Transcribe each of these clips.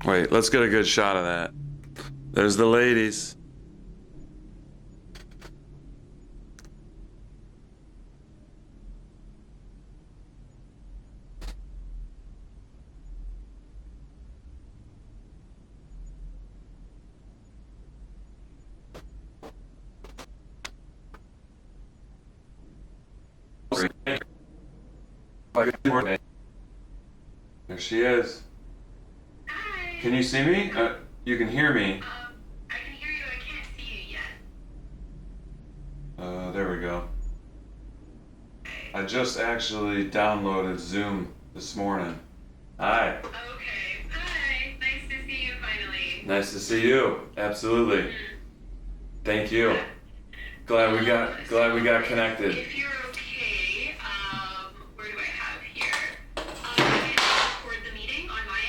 Wait, let's get a good shot of that. There's the ladies. There she is. Hi. Can you see me? You can hear me. I can hear you. I can't see you yet. There we go. I just actually downloaded Zoom this morning. Hi. Okay. Hi. Nice to see you finally. Nice to see you. Absolutely. Thank you. Glad we got connected. If you're okay, where do I have here? Can I record the meeting on my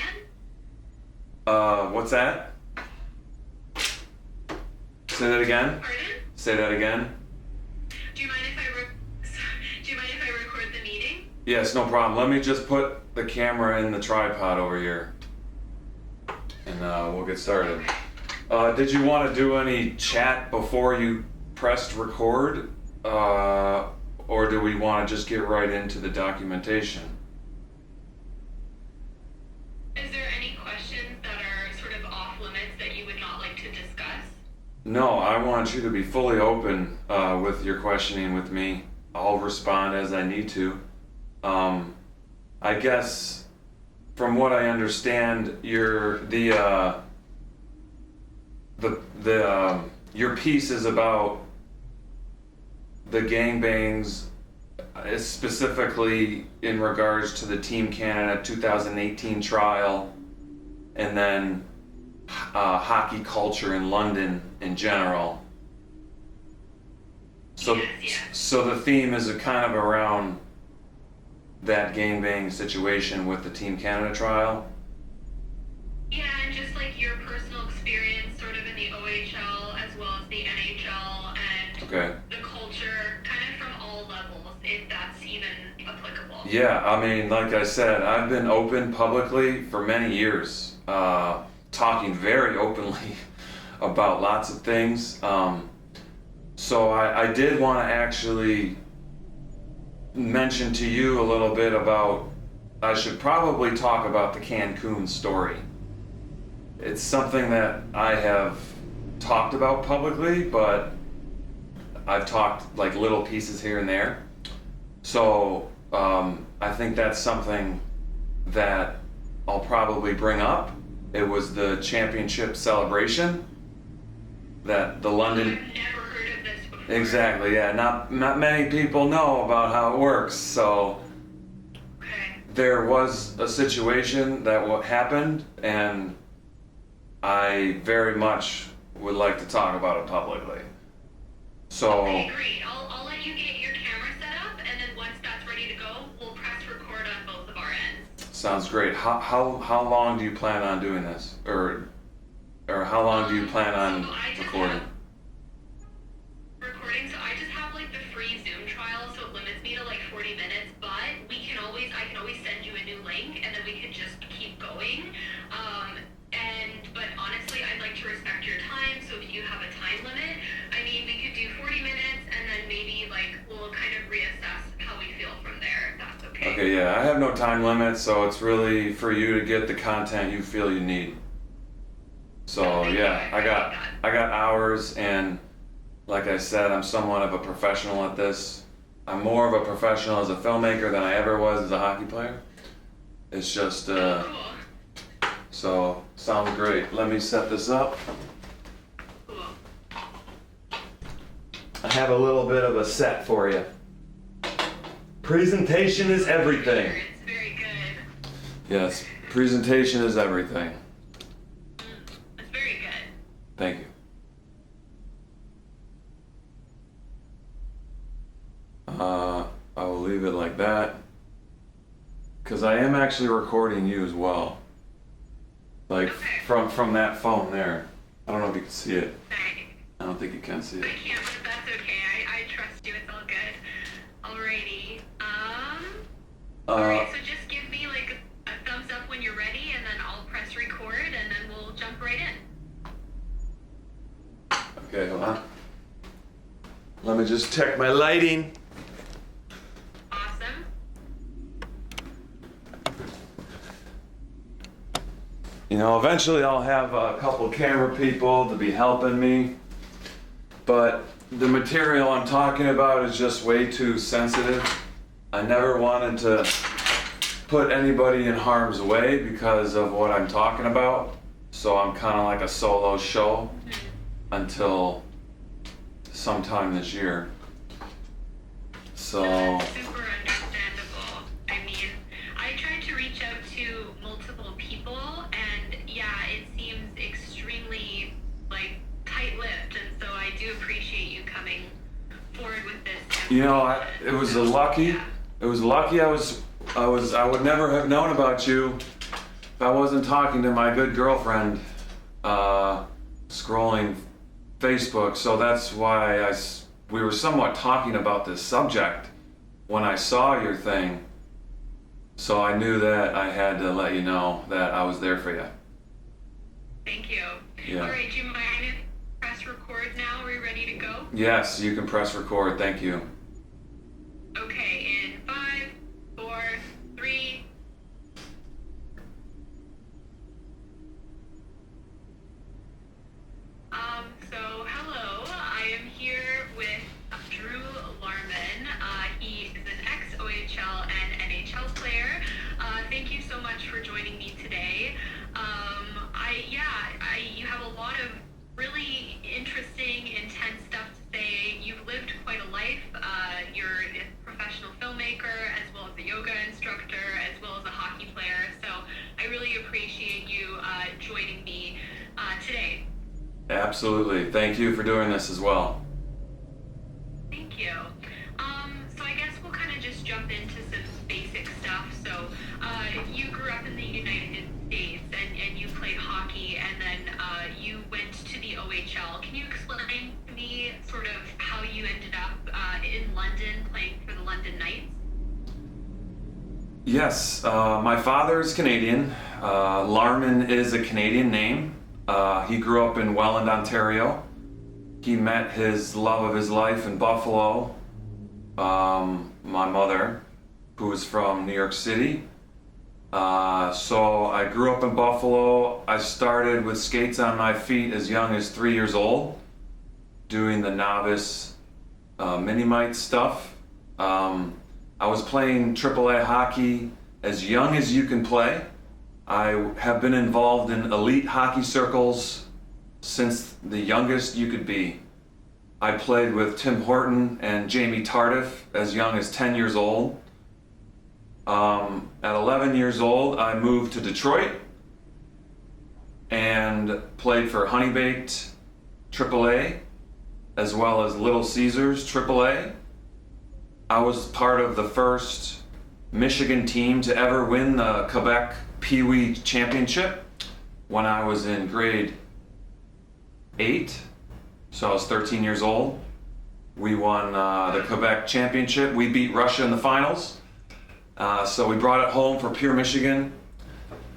end? What's that? Say that again? Pardon? Say that again? Do you mind if I record the meeting? Yes, no problem. Let me just put the camera in the tripod over here. And we'll get started. Did you want to do any chat before you pressed record? Or do we want to just get right into the documentation? Is there any questions that are sort of off limits that you would not like to discuss? No, I want you to be fully open with your questioning with me. I'll respond as I need to. I guess from what I understand, your piece is about the gangbangs, specifically in regards to the Team Canada 2018 trial, and then hockey culture in London in general. So, Yes. so the theme is a kind of around that gangbang situation with the Team Canada trial. Yeah, and just like your personal experience sort of in the OHL as well as the NHL and Okay. the culture kind of from all levels, if that's even applicable. Yeah, I mean, like I said, I've been open publicly for many years, talking very openly about lots of things. So I did want to actually mention to you a little bit about, I should probably talk about the Cancun story. It's something that I have talked about publicly, but I've talked like little pieces here and there. So I think that's something that I'll probably bring up. It was the championship celebration that the London... I've never heard of this before. Exactly, yeah. Not many people know about how it works. So Okay. there was a situation that happened, and I very much would like to talk about it publicly. So Okay, great. I'll let you get your camera set up, and then once that's ready to go, we'll press record on both of our ends. sounds great. How long do you plan on doing this, or how long do you plan on So I just recording? have- Recording, so I just have like the free Zoom trial, so it limits me to like 40 minutes, but I can always send you a new link, and then we could just keep going. But honestly, I'd like to respect your time, so if you have a time limit, I mean, we could do 40 minutes, and then maybe like we'll kind of reassess how we feel from there, if that's okay. Okay, yeah, I have no time limit, so it's really for you to get the content you feel you need. So Thank you. yeah, I got hours, and like I said, I'm somewhat of a professional at this. I'm more of a professional as a filmmaker than I ever was as a hockey player. It's just, Cool. so sounds great. Let me set this up. Cool. I have a little bit of a set for you. Presentation is everything. It's very good. Yes, presentation is everything. It's very good. Thank you. I will leave it like that, because I am actually recording you as well, like Okay. from that phone there. I don't know if you can see it. Thanks. I don't think you can see I it. can't, but that's okay. I trust you. It's all good. Alrighty. Alright, so just give me like a thumbs up when you're ready, and then I'll press record, and just check my lighting. Awesome. You know, eventually I'll have a couple camera people to be helping me, but the material I'm talking about is just way too sensitive. I never wanted to put anybody in harm's way because of what I'm talking about, so I'm kind of like a solo show until sometime this year. So That's super understandable. I mean, I tried to reach out to multiple people, and yeah, it seems extremely like tight-lipped, and so I do appreciate you coming forward with this. you know, it was lucky. It was lucky. I would never have known about you if I wasn't talking to my good girlfriend, scrolling Facebook. So that's why we were somewhat talking about this subject when I saw your thing. So I knew that I had to let you know that I was there for you. Thank you. Yeah. All right, do you mind if I press record now? Are we ready to go? Yes, you can press record. Thank you. Okay, in 5, 4, 3. So hello, I am here with Drew Larman. He is an ex-OHL and NHL player. Thank you so much for joining me today. You have a lot of really interesting, intense stuff to say. You've lived quite a life. You're a professional filmmaker, as well as a yoga instructor, as well as a hockey player. So I really appreciate you joining me today. Absolutely. Thank you for doing this as well. Thank you. So I guess we'll kind of just jump into some basic stuff. So you grew up in the United States and you played hockey, and then you went to the OHL. Can you explain to me sort of how you ended up in London playing for the London Knights? Yes, my father is Canadian. Larman is a Canadian name. He grew up in Welland, Ontario. He met his love of his life in Buffalo. My mother, who is from New York City. So I grew up in Buffalo. I started with skates on my feet as young as 3 years old, doing the novice mini-mite stuff. I was playing AAA hockey as young as you can play. I have been involved in elite hockey circles since the youngest you could be. I played with Tim Horton and Jamie Tardif as young as 10 years old. At 11 years old, I moved to Detroit and played for Honey Baked AAA, as well as Little Caesars AAA. I was part of the first Michigan team to ever win the Quebec Pee Wee Championship when I was in grade 8, so I was 13 years old. We won the Quebec Championship. We beat Russia in the finals. So we brought it home for Pure Michigan.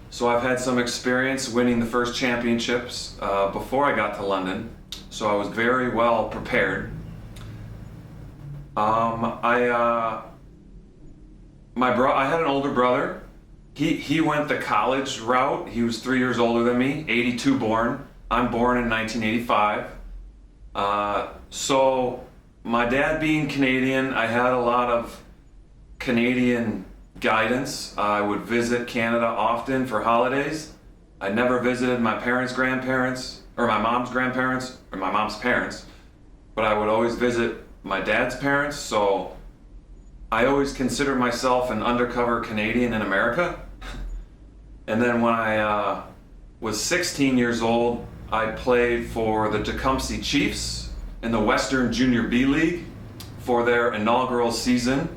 So I've had some experience winning the first championships before I got to London. So I was very well prepared. I had an older brother. He went the college route. He was 3 years older than me, 82 born. I'm born in 1985. So my dad being Canadian, I had a lot of Canadian guidance. I would visit Canada often for holidays. I never visited my parents' grandparents, or my mom's grandparents, or my mom's parents, but I would always visit my dad's parents, so I always considered myself an undercover Canadian in America. And then when I was 16 years old, I played for the Tecumseh Chiefs in the Western Junior B League for their inaugural season.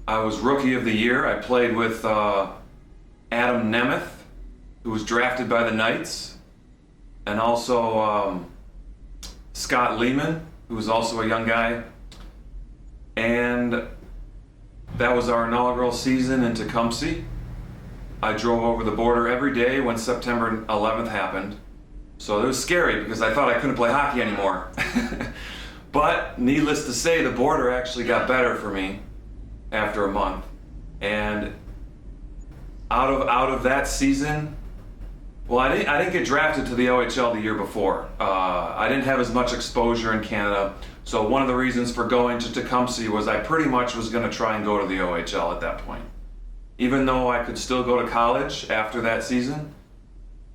I was Rookie of the Year. I played with Adam Nemeth, who was drafted by the Knights, and also Scott Lehman, who was also a young guy. And that was our inaugural season in Tecumseh. I drove over the border every day when September 11th happened. So it was scary because I thought I couldn't play hockey anymore. But needless to say, the border actually got better for me after a month. And out of that season, well, I didn't get drafted to the OHL the year before. I didn't have as much exposure in Canada. So one of the reasons for going to Tecumseh was I pretty much was going to try and go to the OHL at that point. Even though I could still go to college after that season,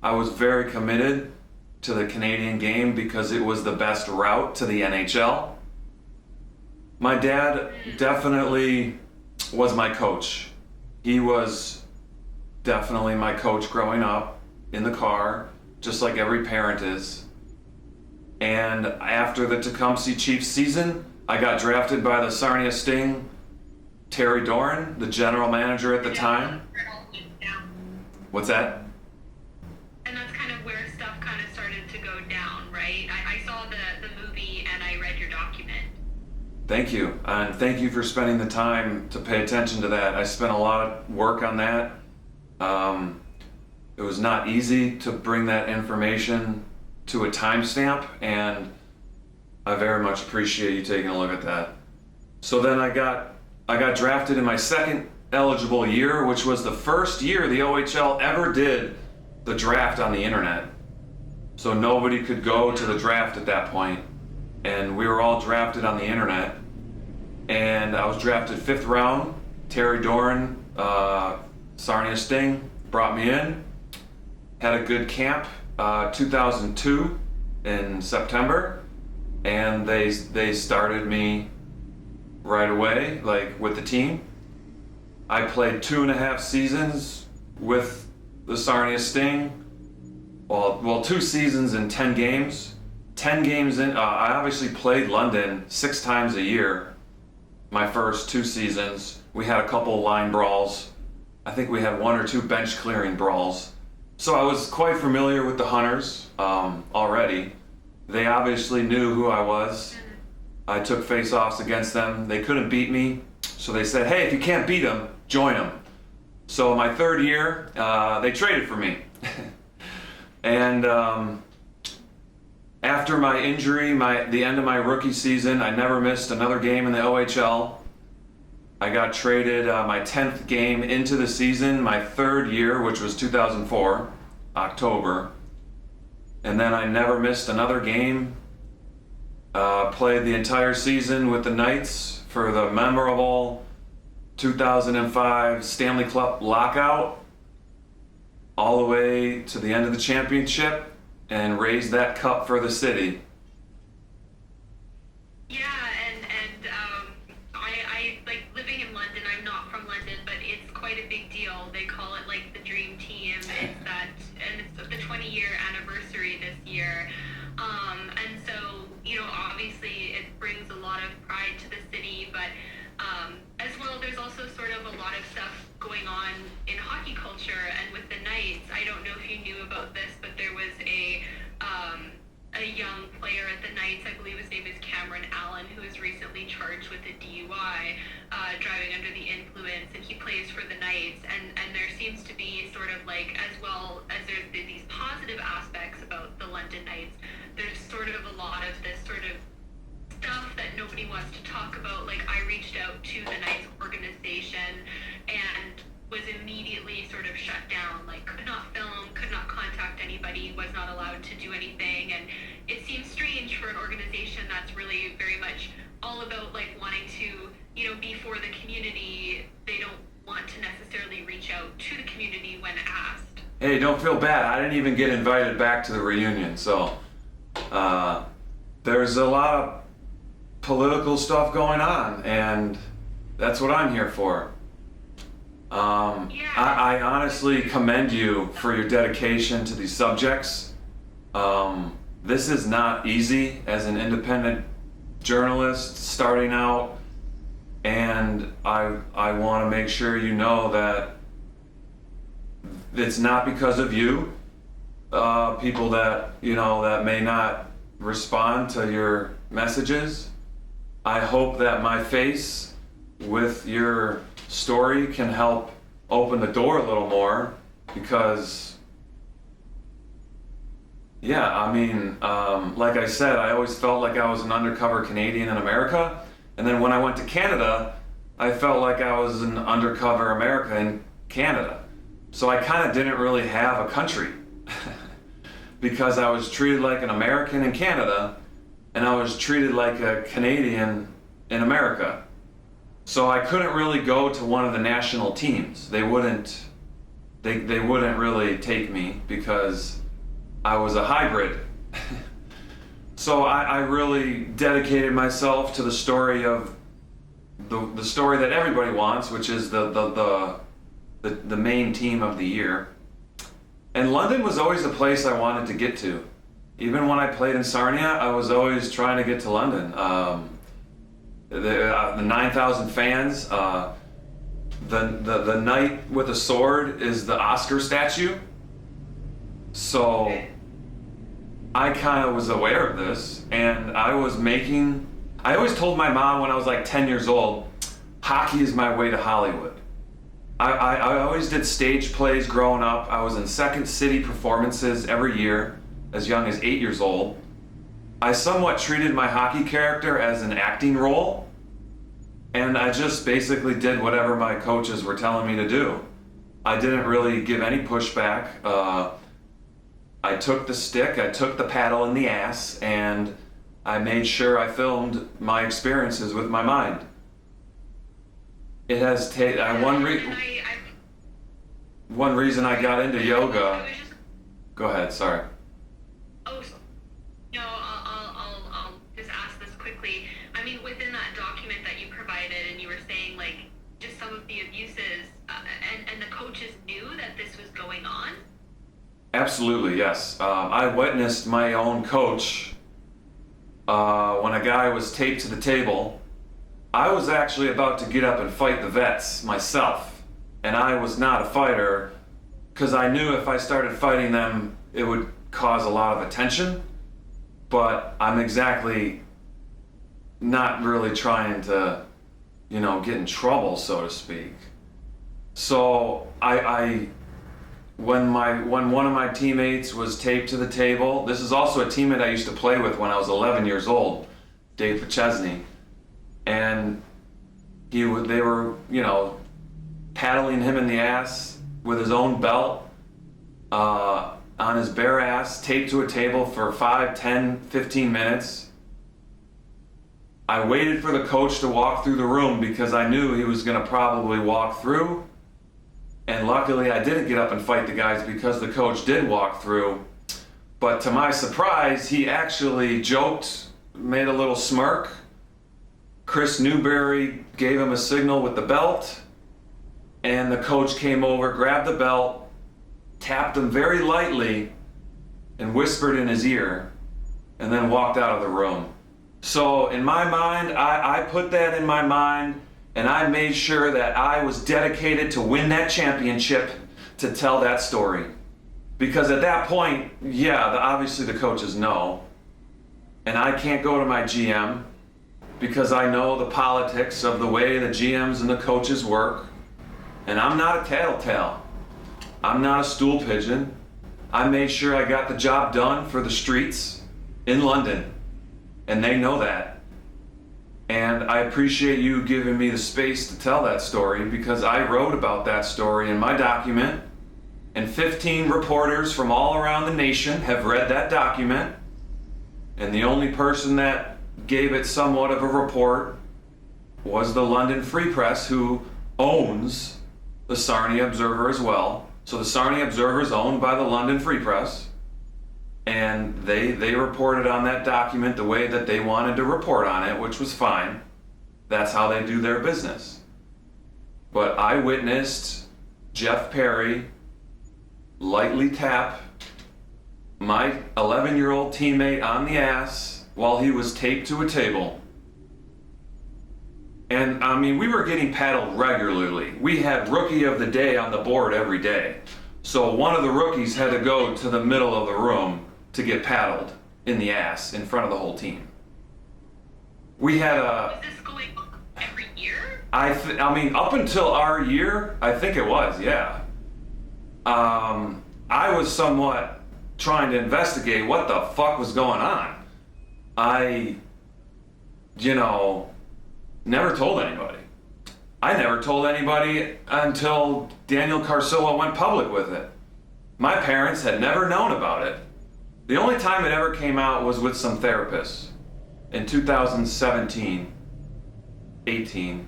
I was very committed to the Canadian game because it was the best route to the NHL. My dad definitely was my coach. He was definitely my coach growing up in the car, just like every parent is. And after the Tecumseh Chiefs season, I got drafted by the Sarnia Sting, Terry Doran, the general manager at the time. What's that? And that's kind of where stuff kind of started to go down, right? I saw the movie and I read your document. Thank you. And thank you for spending the time to pay attention to that. I spent a lot of work on that. It was not easy to bring that information to a timestamp, and I very much appreciate you taking a look at that. So then I got drafted in my second eligible year, which was the first year the OHL ever did the draft on the internet. So nobody could go to the draft at that point, and we were all drafted on the internet. And I was drafted 5th round. Terry Doran, Sarnia Sting, brought me in. Had a good camp, 2002 in September, and they started me right away, like with the team. I played 2.5 seasons with the Sarnia Sting. Well, 2 seasons and 10 games. 10 games in. I obviously played London 6 times a year. My first 2 seasons, we had a couple line brawls. I think we had 1 or 2 bench clearing brawls. So I was quite familiar with the Hunters already. They obviously knew who I was. I took face-offs against them. They couldn't beat me, so they said, hey, if you can't beat them, join them. So my 3rd year, they traded for me. And after my injury, the end of my rookie season, I never missed another game in the OHL. I got traded my 10th game into the season, my 3rd year, which was 2004, October. And then I never missed another game. Played the entire season with the Knights for the memorable 2005 Stanley Cup lockout, all the way to the end of the championship, and raised that cup for the city. Yeah, and I like living in London. I'm not from London, but it's quite a big deal. They call it like the dream team. It's that, and it's the 20-year anniversary this year. And so, you know, obviously it brings a lot of pride to the city, but as well, there's also sort of a lot of stuff going on in hockey culture and with the Knights. I don't know if you knew about this, but there was a young player at the Knights, I believe his name is Cameron Allen, who was recently charged with a DUI, driving under the influence, and he plays for the Knights, and there seems to be sort of like, as well as there's these positive aspects about the London Knights, there's sort of a lot of this sort of stuff that nobody wants to talk about. Like, I reached out to the Knights organization and was immediately sort of shut down, like could not film, could not contact anybody, was not allowed to do anything. And it seems strange for an organization that's really very much all about like wanting to, you know, be for the community. They don't want to necessarily reach out to the community when asked. Hey, don't feel bad. I didn't even get invited back to the reunion, so there's a lot of political stuff going on, and that's what I'm here for. I honestly commend you for your dedication to these subjects. This is not easy as an independent journalist starting out, and I want to make sure you know that it's not because of you. People that, you know, that may not respond to your messages. I hope that my face with your story can help open the door a little more, because Yeah, I mean, like I said, I always felt like I was an undercover Canadian in America. And then when I went to Canada, I felt like I was an undercover America in Canada. So I kind of didn't really have a country because I was treated like an American in Canada and I was treated like a Canadian in America. So I couldn't really go to one of the national teams. They wouldn't really take me because I was a hybrid. So I really dedicated myself to the story of the story that everybody wants, which is the main team of the year. And London was always a place I wanted to get to. Even when I played in Sarnia, I was always trying to get to London. The 9,000 fans. The knight with a sword is the Oscar statue. So I kind of was aware of this, and I always told my mom when I was like 10 years old, hockey is my way to Hollywood. I always did stage plays growing up. I was in Second City performances every year, as young as 8 years old. I somewhat treated my hockey character as an acting role, and I just basically did whatever my coaches were telling me to do. I didn't really give any pushback. I took the stick, I took the paddle in the ass, and I made sure I filmed my experiences with my mind. It has one reason I got into yoga. Go ahead, sorry. Oh, no, I'll just ask this quickly. I mean, within that document that you provided, and you were saying, like, just some of the abuses, and the coaches knew that this was going on? Absolutely, yes. I witnessed my own coach when a guy was taped to the table. I was actually about to get up and fight the vets myself, and I was not a fighter because I knew if I started fighting them, it would cause a lot of attention, but I'm exactly not really trying to, get in trouble, so to speak. So when one of my teammates was taped to the table, this is also a teammate I used to play with when I was 11 years old, Dave Pachesney, and they were, paddling him in the ass with his own belt on his bare ass, taped to a table for 5, 10, 15 minutes. I waited for the coach to walk through the room because I knew he was going to probably walk through. And luckily I didn't get up and fight the guys because the coach did walk through. But to my surprise, he actually joked, made a little smirk. Chris Newberry gave him a signal with the belt, and the coach came over, grabbed the belt, tapped him very lightly, and whispered in his ear, and then walked out of the room. So in my mind, I put that in my mind, and I made sure that I was dedicated to win that championship to tell that story. Because at that point, obviously the coaches know, and I can't go to my GM because I know the politics of the way the GMs and the coaches work, and I'm not a tattletale. I'm not a stool pigeon. I made sure I got the job done for the streets in London, and they know that. And I appreciate you giving me the space to tell that story because I wrote about that story in my document, and 15 reporters from all around the nation have read that document, and the only person that gave it somewhat of a report was the London Free Press, who owns the Sarnia Observer as well. So the Sarnia Observer is owned by the London Free Press, and they reported on that document the way that they wanted to report on it, which was fine. That's how they do their business. But I witnessed Jeff Perry lightly tap my 11-year-old teammate on the ass while he was taped to a table. And I mean, we were getting paddled regularly. We had Rookie of the Day on the board every day. So one of the rookies had to go to the middle of the room to get paddled in the ass in front of the whole team. We had a... Was this going on every year? I mean, up until our year, I think it was, yeah. I was somewhat trying to investigate what the fuck was going on. I, never told anybody. I never told anybody until Daniel Carcillo went public with it. My parents had never known about it. The only time it ever came out was with some therapists. In 2017, 18,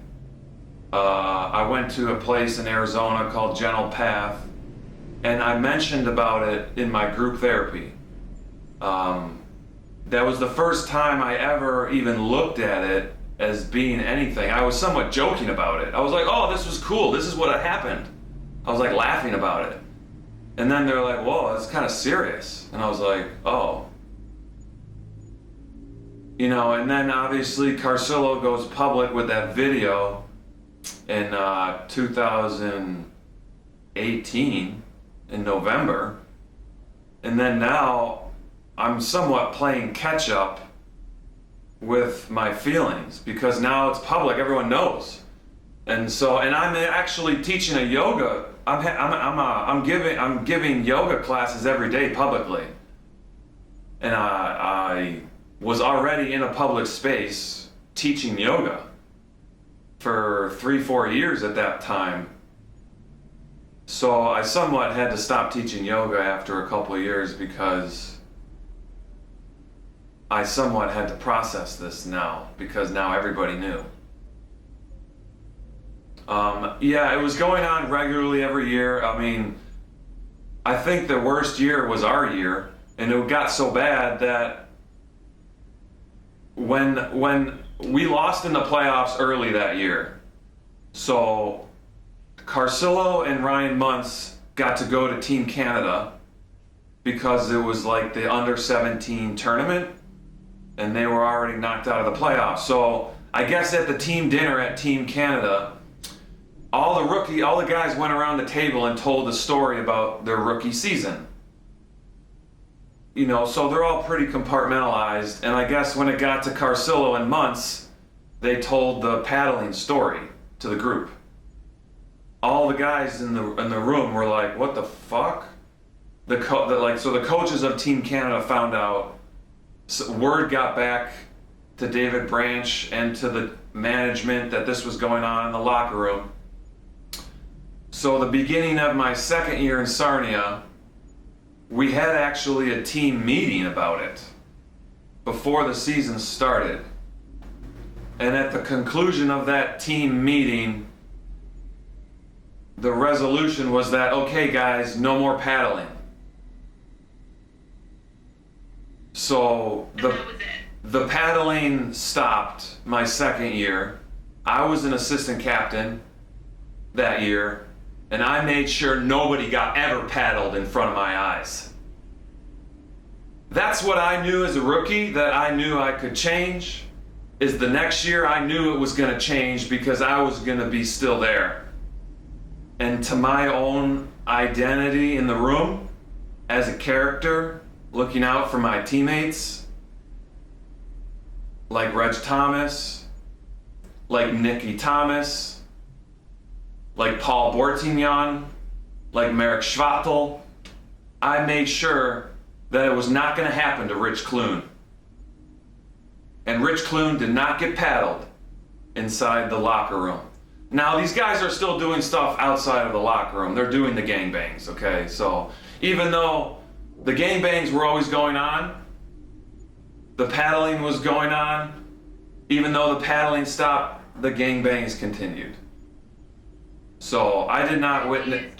I went to a place in Arizona called Gentle Path, and I mentioned about it in my group therapy. That was the first time I ever even looked at it as being anything. I was somewhat joking about it. I was like, oh, this was cool. This is what had happened. I was like laughing about it. And then they're like, whoa, that's kind of serious. And I was like, oh. And then obviously Carcillo goes public with that video in 2018 in November. And then now I'm somewhat playing catch up with my feelings because now it's public, everyone knows. And I'm actually teaching a yoga. I'm giving yoga classes every day publicly. And I was already in a public space teaching yoga for 3-4 years at that time. So I somewhat had to stop teaching yoga after a couple of years because I somewhat had to process this now because now everybody knew. It was going on regularly every year. I mean, I think the worst year was our year, and it got so bad that when we lost in the playoffs early that year, so Carcillo and Ryan Muntz got to go to Team Canada because it was like the under-17 tournament, and they were already knocked out of the playoffs. So I guess at the team dinner at Team Canada, all the guys went around the table and told the story about their rookie season. So they're all pretty compartmentalized. And I guess when it got to Carcillo and Muntz, they told the paddling story to the group. All the guys in the room were like, "What the fuck?" So the coaches of Team Canada found out. So word got back to David Branch and to the management that this was going on in the locker room. So the beginning of my second year in Sarnia, we had actually a team meeting about it before the season started. And at the conclusion of that team meeting, the resolution was that, okay guys, no more paddling. So the paddling stopped my second year. I was an assistant captain that year, and I made sure nobody got ever paddled in front of my eyes. That's what I knew as a rookie, that I knew I could change, is the next year I knew it was gonna change because I was gonna be still there. And to my own identity in the room, as a character, looking out for my teammates, like Reg Thomas, like Nicky Thomas, like Paul Bortignon, like Marek Schwattel, I made sure that it was not going to happen to Rich Clune. And Rich Clune did not get paddled inside the locker room. Now, these guys are still doing stuff outside of the locker room. They're doing the gangbangs, okay? So even though the gangbangs were always going on, the paddling was going on, even though the paddling stopped, the gangbangs continued. So I did not witness.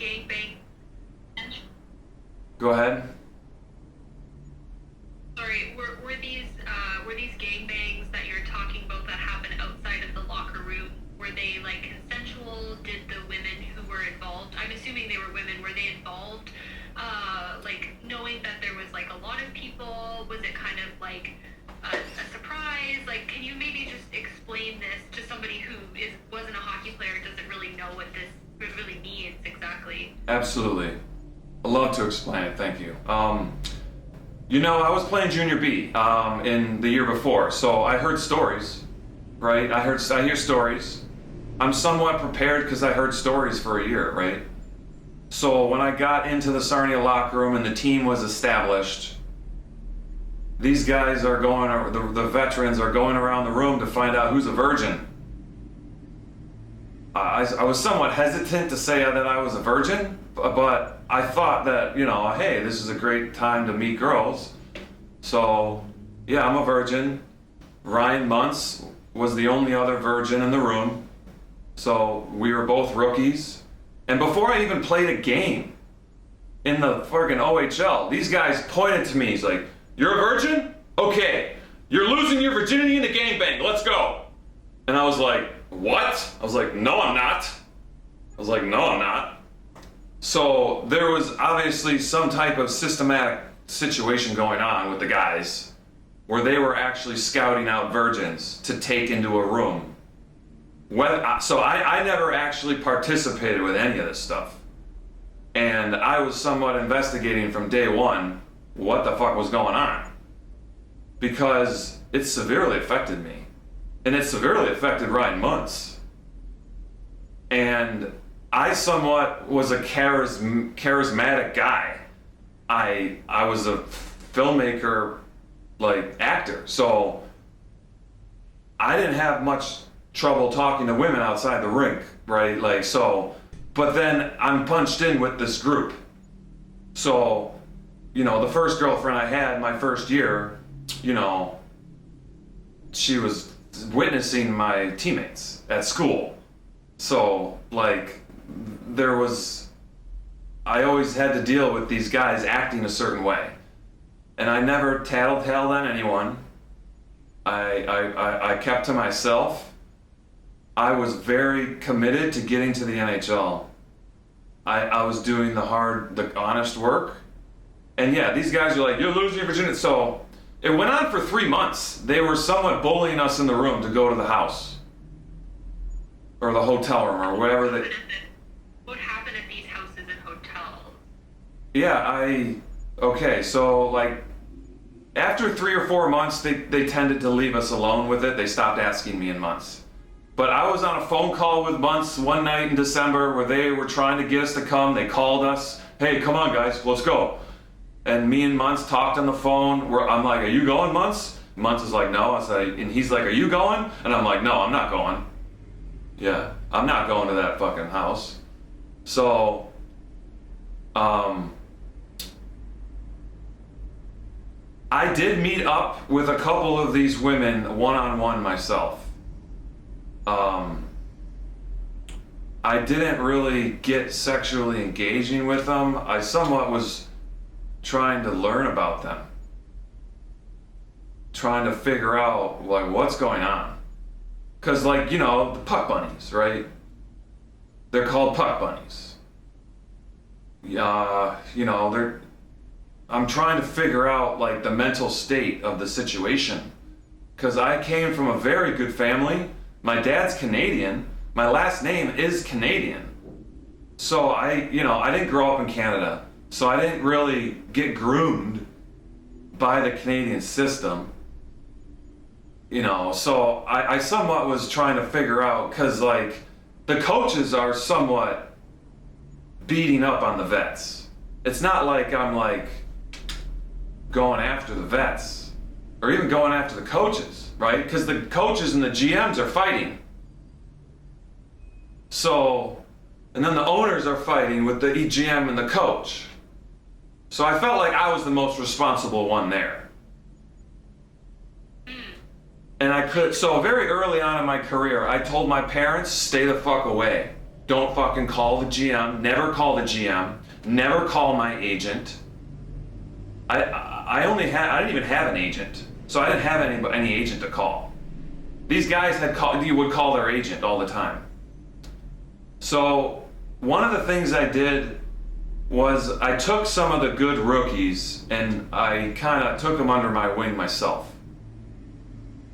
Go ahead. Sorry, were these gangbangs that you're talking about that happened outside of the locker room? Were they like consensual? Did the women who were involved? I'm assuming they were women. Were they involved? Like knowing that there was like a lot of people? Was it kind of like a surprise? Like, can you maybe just explain this to somebody who wasn't a hockey player, doesn't really know what this really means exactly? Absolutely. I'd love to explain it, thank you. I was playing Junior B in the year before, so I heard stories, right? I hear stories. I'm somewhat prepared because I heard stories for a year, right? So when I got into the Sarnia locker room and the team was established, these guys are going, the veterans are going around the room to find out who's a virgin. I was somewhat hesitant to say that I was a virgin, but I thought that, you know, hey, this is a great time to meet girls. So, yeah, I'm a virgin. Ryan Muntz was the only other virgin in the room. So we were both rookies. And before I even played a game in the friggin' OHL, these guys pointed to me. He's like, "You're a virgin? Okay. You're losing your virginity in the gangbang. Let's go." And I was like, "What?" I was like, "No, I'm not." So there was obviously some type of systematic situation going on with the guys where they were actually scouting out virgins to take into a room. So I never actually participated with any of this stuff. And I was somewhat investigating from day one what the fuck was going on. Because it severely affected me. And it severely affected Ryan Muntz. And I somewhat was a charismatic guy. I was a filmmaker, like, actor. So I didn't have much trouble talking to women outside the rink, right? Like, so, but then I'm punched in with this group. So, you know, the first girlfriend I had my first year, you know, she was witnessing my teammates at school. So, like, I always had to deal with these guys acting a certain way. And I never tattled on anyone. I kept to myself. I was very committed to getting to the NHL. I was doing the honest work. And yeah, these guys are like, "You're losing your virginity." So it went on for 3 months. They were somewhat bullying us in the room to go to the house. Or the hotel room, or whatever they... What happened at these houses and hotels? Yeah, okay, so like, after 3 or 4 months, they tended to leave us alone with it. They stopped asking me in months. But I was on a phone call with Muntz one night in December where they were trying to get us to come. They called us. "Hey, come on, guys, let's go." And me and Muntz talked on the phone. I'm like, "Are you going, Muntz?" Muntz is like, "No." And he's like, "Are you going?" And I'm like, "No, I'm not going." Yeah, I'm not going to that fucking house. So, I did meet up with a couple of these women one-on-one myself. I didn't really get sexually engaging with them. I somewhat was trying to learn about them. Trying to figure out, like, what's going on. Cause, like, you know, the puck bunnies, right? They're called puck bunnies. You know, I'm trying to figure out, like, the mental state of the situation. Cause I came from a very good family. My dad's Canadian. My last name is Canadian. So I didn't grow up in Canada. So I didn't really get groomed by the Canadian system. You know, so I somewhat was trying to figure out, cause like, the coaches are somewhat beating up on the vets. It's not like I'm like going after the vets or even going after the coaches, right? Cause the coaches and the GMs are fighting. So, and then the owners are fighting with the GM and the coach. So I felt like I was the most responsible one there. And so very early on in my career, I told my parents, stay the fuck away. Don't fucking call the GM, never call the GM, never call my agent. I didn't even have an agent. So I didn't have any agent to call. These guys would call their agent all the time. So one of the things I did was I took some of the good rookies and I kind of took them under my wing myself.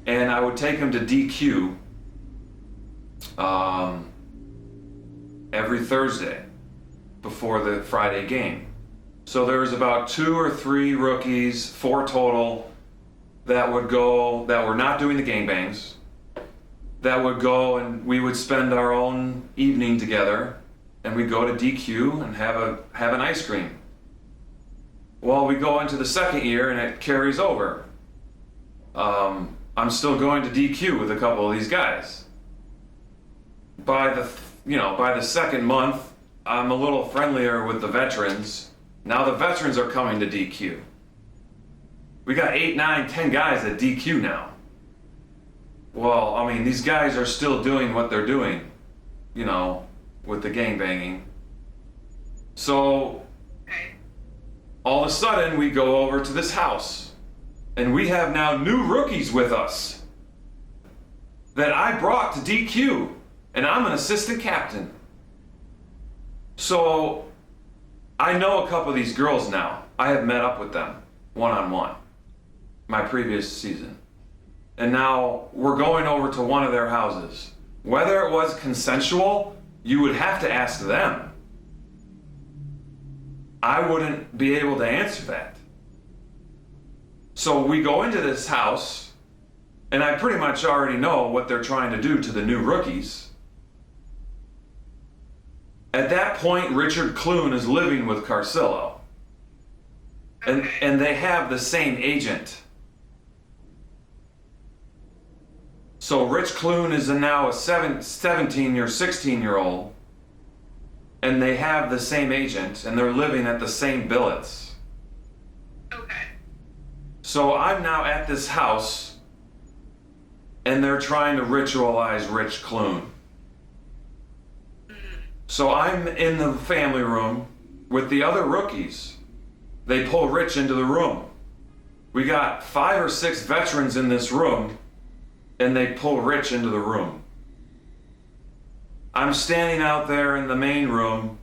And I would take them to DQ every Thursday before the Friday game. So there was about 2 or 3 rookies, 4 total, that would go, that were not doing the gangbangs, that would go and we would spend our own evening together and we go to DQ and have an ice cream. Well, we go into the second year and it carries over. I'm still going to DQ with a couple of these guys. By the second month, I'm a little friendlier with the veterans. Now the veterans are coming to DQ. We got 8, 9, 10 guys at DQ now. Well, I mean, these guys are still doing what they're doing, with the gangbanging. So, all of a sudden, we go over to this house, and we have now new rookies with us that I brought to DQ, and I'm an assistant captain. So, I know a couple of these girls now. I have met up with them one-on-one my previous season. And now we're going over to one of their houses. Whether it was consensual, you would have to ask them. I wouldn't be able to answer that. So we go into this house, and I pretty much already know what they're trying to do to the new rookies. At that point, Richard Clune is living with Carcillo. And they have the same agent. So Rich Clune is now a 17 or 16-year-old, and they have the same agent, and they're living at the same billets. Okay. So I'm now at this house, and they're trying to ritualize Rich Clune. So I'm in the family room with the other rookies. They pull Rich into the room. We got 5 or 6 veterans in this room, and they pull Rich into the room. I'm standing out there in the main room,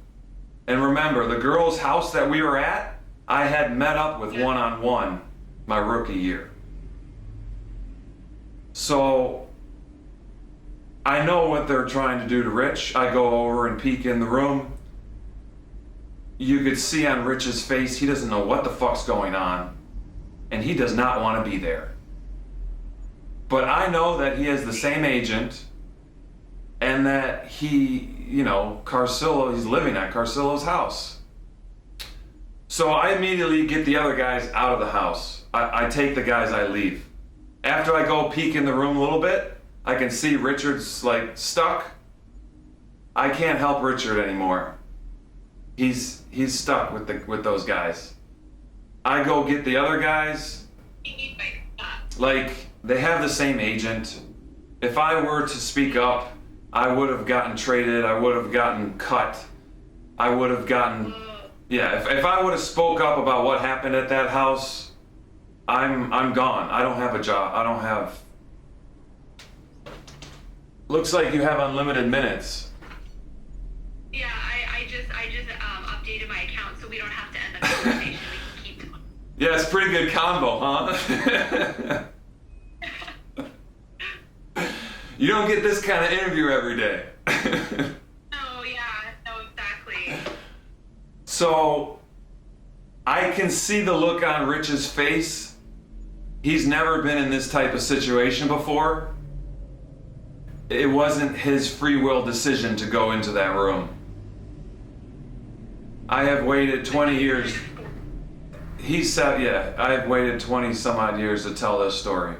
and remember, the girl's house that we were at, I had met up with one-on-one my rookie year. So, I know what they're trying to do to Rich. I go over and peek in the room. You could see on Rich's face, he doesn't know what the fuck's going on, and he does not want to be there. But I know that he has the same agent, and that Carcillo, he's living at Carcillo's house. So I immediately get the other guys out of the house. I take the guys, I leave. After I go peek in the room a little bit, I can see Richard's stuck. I can't help Richard anymore. He's stuck with those guys. I go get the other guys. They have the same agent. If I were to speak up, I would have gotten traded. I would have gotten cut. I would have gotten... Yeah, if I would have spoke up about what happened at that house, I'm gone. I don't have a job. I don't have... Looks like you have unlimited minutes. Yeah, I just updated my account so we don't have to end the conversation. We can keep going. Yeah, it's a pretty good combo, huh? You don't get this kind of interview every day. No, exactly. So, I can see the look on Rich's face. He's never been in this type of situation before. It wasn't his free will decision to go into that room. I have waited 20 years. He said, I have waited 20 some odd years to tell this story.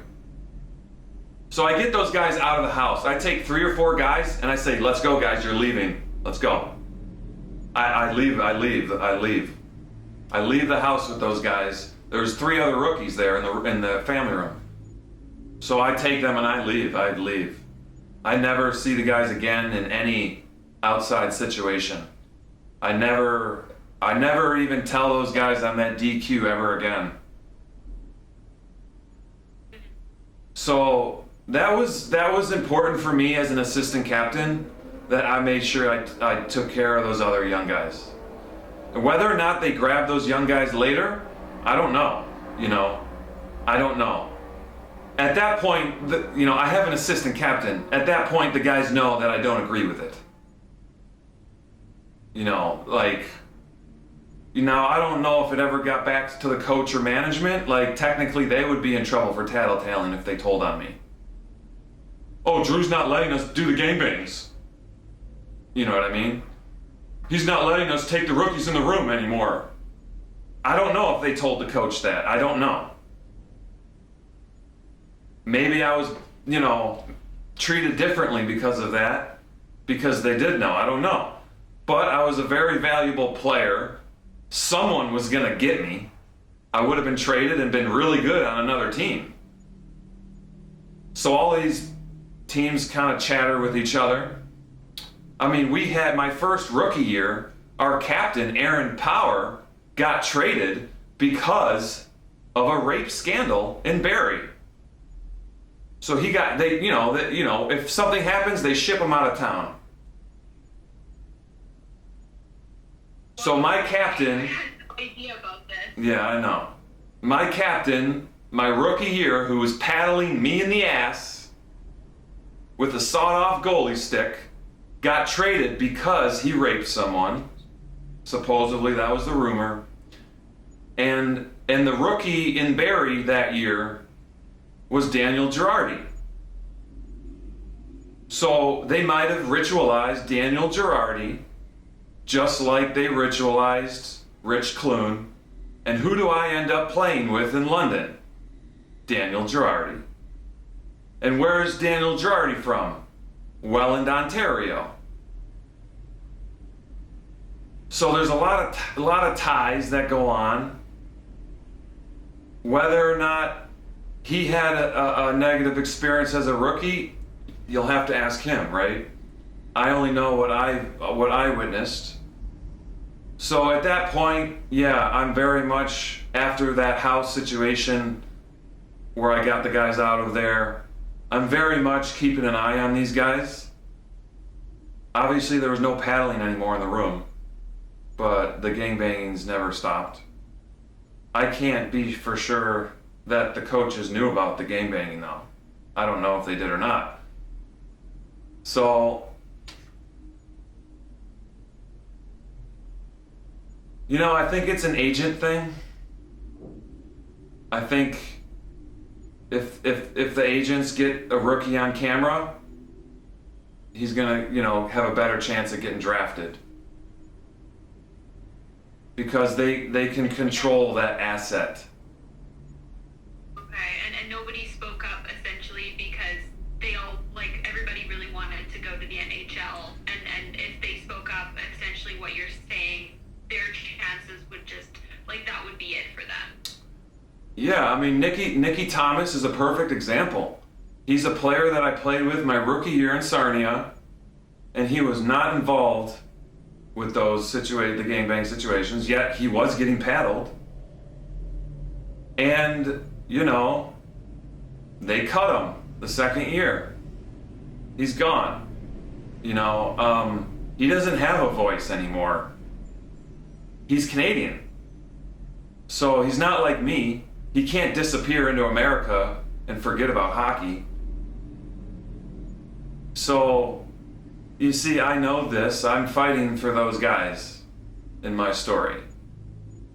So I get those guys out of the house. I take 3 or 4 guys and I say, let's go guys, you're leaving. Let's go. I leave. I leave the house with those guys. There's 3 other rookies there in the family room. So I take them and I leave. I never see the guys again in any outside situation. I never even tell those guys I'm at DQ ever again. So that was important for me as an assistant captain, that I made sure I took care of those other young guys. And whether or not they grab those young guys later, I don't know. I don't know. At that point, I have an assistant captain. At that point, the guys know that I don't agree with it. I don't know if it ever got back to the coach or management. Technically, they would be in trouble for tattletaling if they told on me. Oh, Drew's not letting us do the gangbangs. You know what I mean? He's not letting us take the rookies in the room anymore. I don't know if they told the coach that. I don't know. Maybe I was, treated differently because of that, because they did know. I don't know. But I was a very valuable player. Someone was going to get me. I would have been traded and been really good on another team. So all these teams kind of chatter with each other. I mean, we had my first rookie year, our captain, Aaron Power, got traded because of a rape scandal in Barrie. So he got, if something happens, they ship him out of town. So my captain... I had no idea about this. Yeah, I know. My captain, my rookie year, who was paddling me in the ass with a sawed-off goalie stick, got traded because he raped someone. Supposedly, that was the rumor. And the rookie in Barrie that year was Daniel Girardi. So they might have ritualized Daniel Girardi just like they ritualized Rich Clune. And who do I end up playing with in London? Daniel Girardi. And where is Daniel Girardi from? Welland, Ontario. So there's a lot of ties that go on. Whether or not he had a negative experience as a rookie, you'll have to ask him, right? I only know what I witnessed. So at that point, yeah, I'm very much, after that house situation where I got the guys out of there, I'm very much keeping an eye on these guys. Obviously, there was no paddling anymore in the room, but the gangbangings never stopped. I can't be for sure that the coaches knew about the gangbanging, though. I don't know if they did or not. So, I think it's an agent thing. I think if the agents get a rookie on camera, he's gonna, have a better chance of getting drafted. Because they can control that asset. Okay, and nobody spoke up essentially because they all, everybody really wanted to go to the NHL, and if they spoke up, essentially what you're saying, their chances would just, that would be it for them. Yeah, I mean, Nicky Thomas is a perfect example. He's a player that I played with my rookie year in Sarnia, and he was not involved with the gangbang situations, yet he was getting paddled. And, they cut him the second year. He's gone. He doesn't have a voice anymore. He's Canadian. So he's not like me. He can't disappear into America and forget about hockey. So, you see, I know this. I'm fighting for those guys in my story.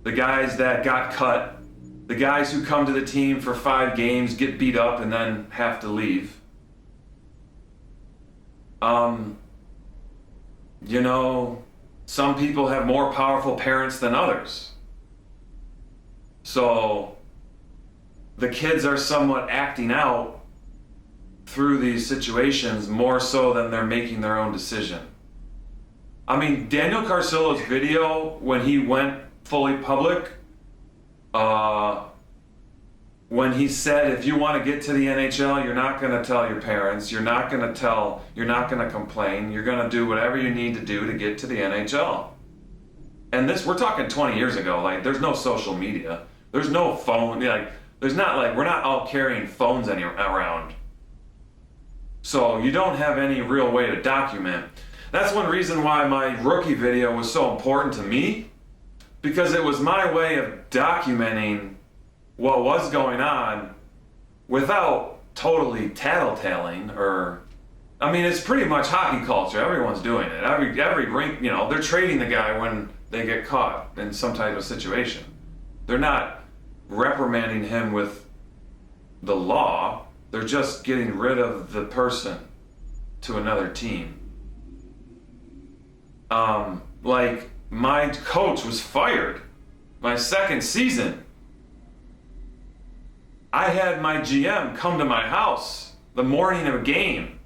The guys that got cut, the guys who come to the team for 5 games, get beat up, and then have to leave. Some people have more powerful parents than others. So, the kids are somewhat acting out through these situations more so than they're making their own decision. I mean, Daniel Carcillo's video, when he went fully public, when he said, if you want to get to the NHL, you're not going to tell your parents, you're not going to complain, you're going to do whatever you need to do to get to the NHL. And we're talking 20 years ago, there's no social media, there's no phone, we're not all carrying phones around. So you don't have any real way to document. That's one reason why my rookie video was so important to me, because it was my way of documenting what was going on without totally tattletaling it's pretty much hockey culture. Everyone's doing it. Every rink, they're trading the guy when they get caught in some type of situation. They're not reprimanding him with the law. They're just getting rid of the person to another team. like, my coach was fired my second season. I had my GM come to my house the morning of a game,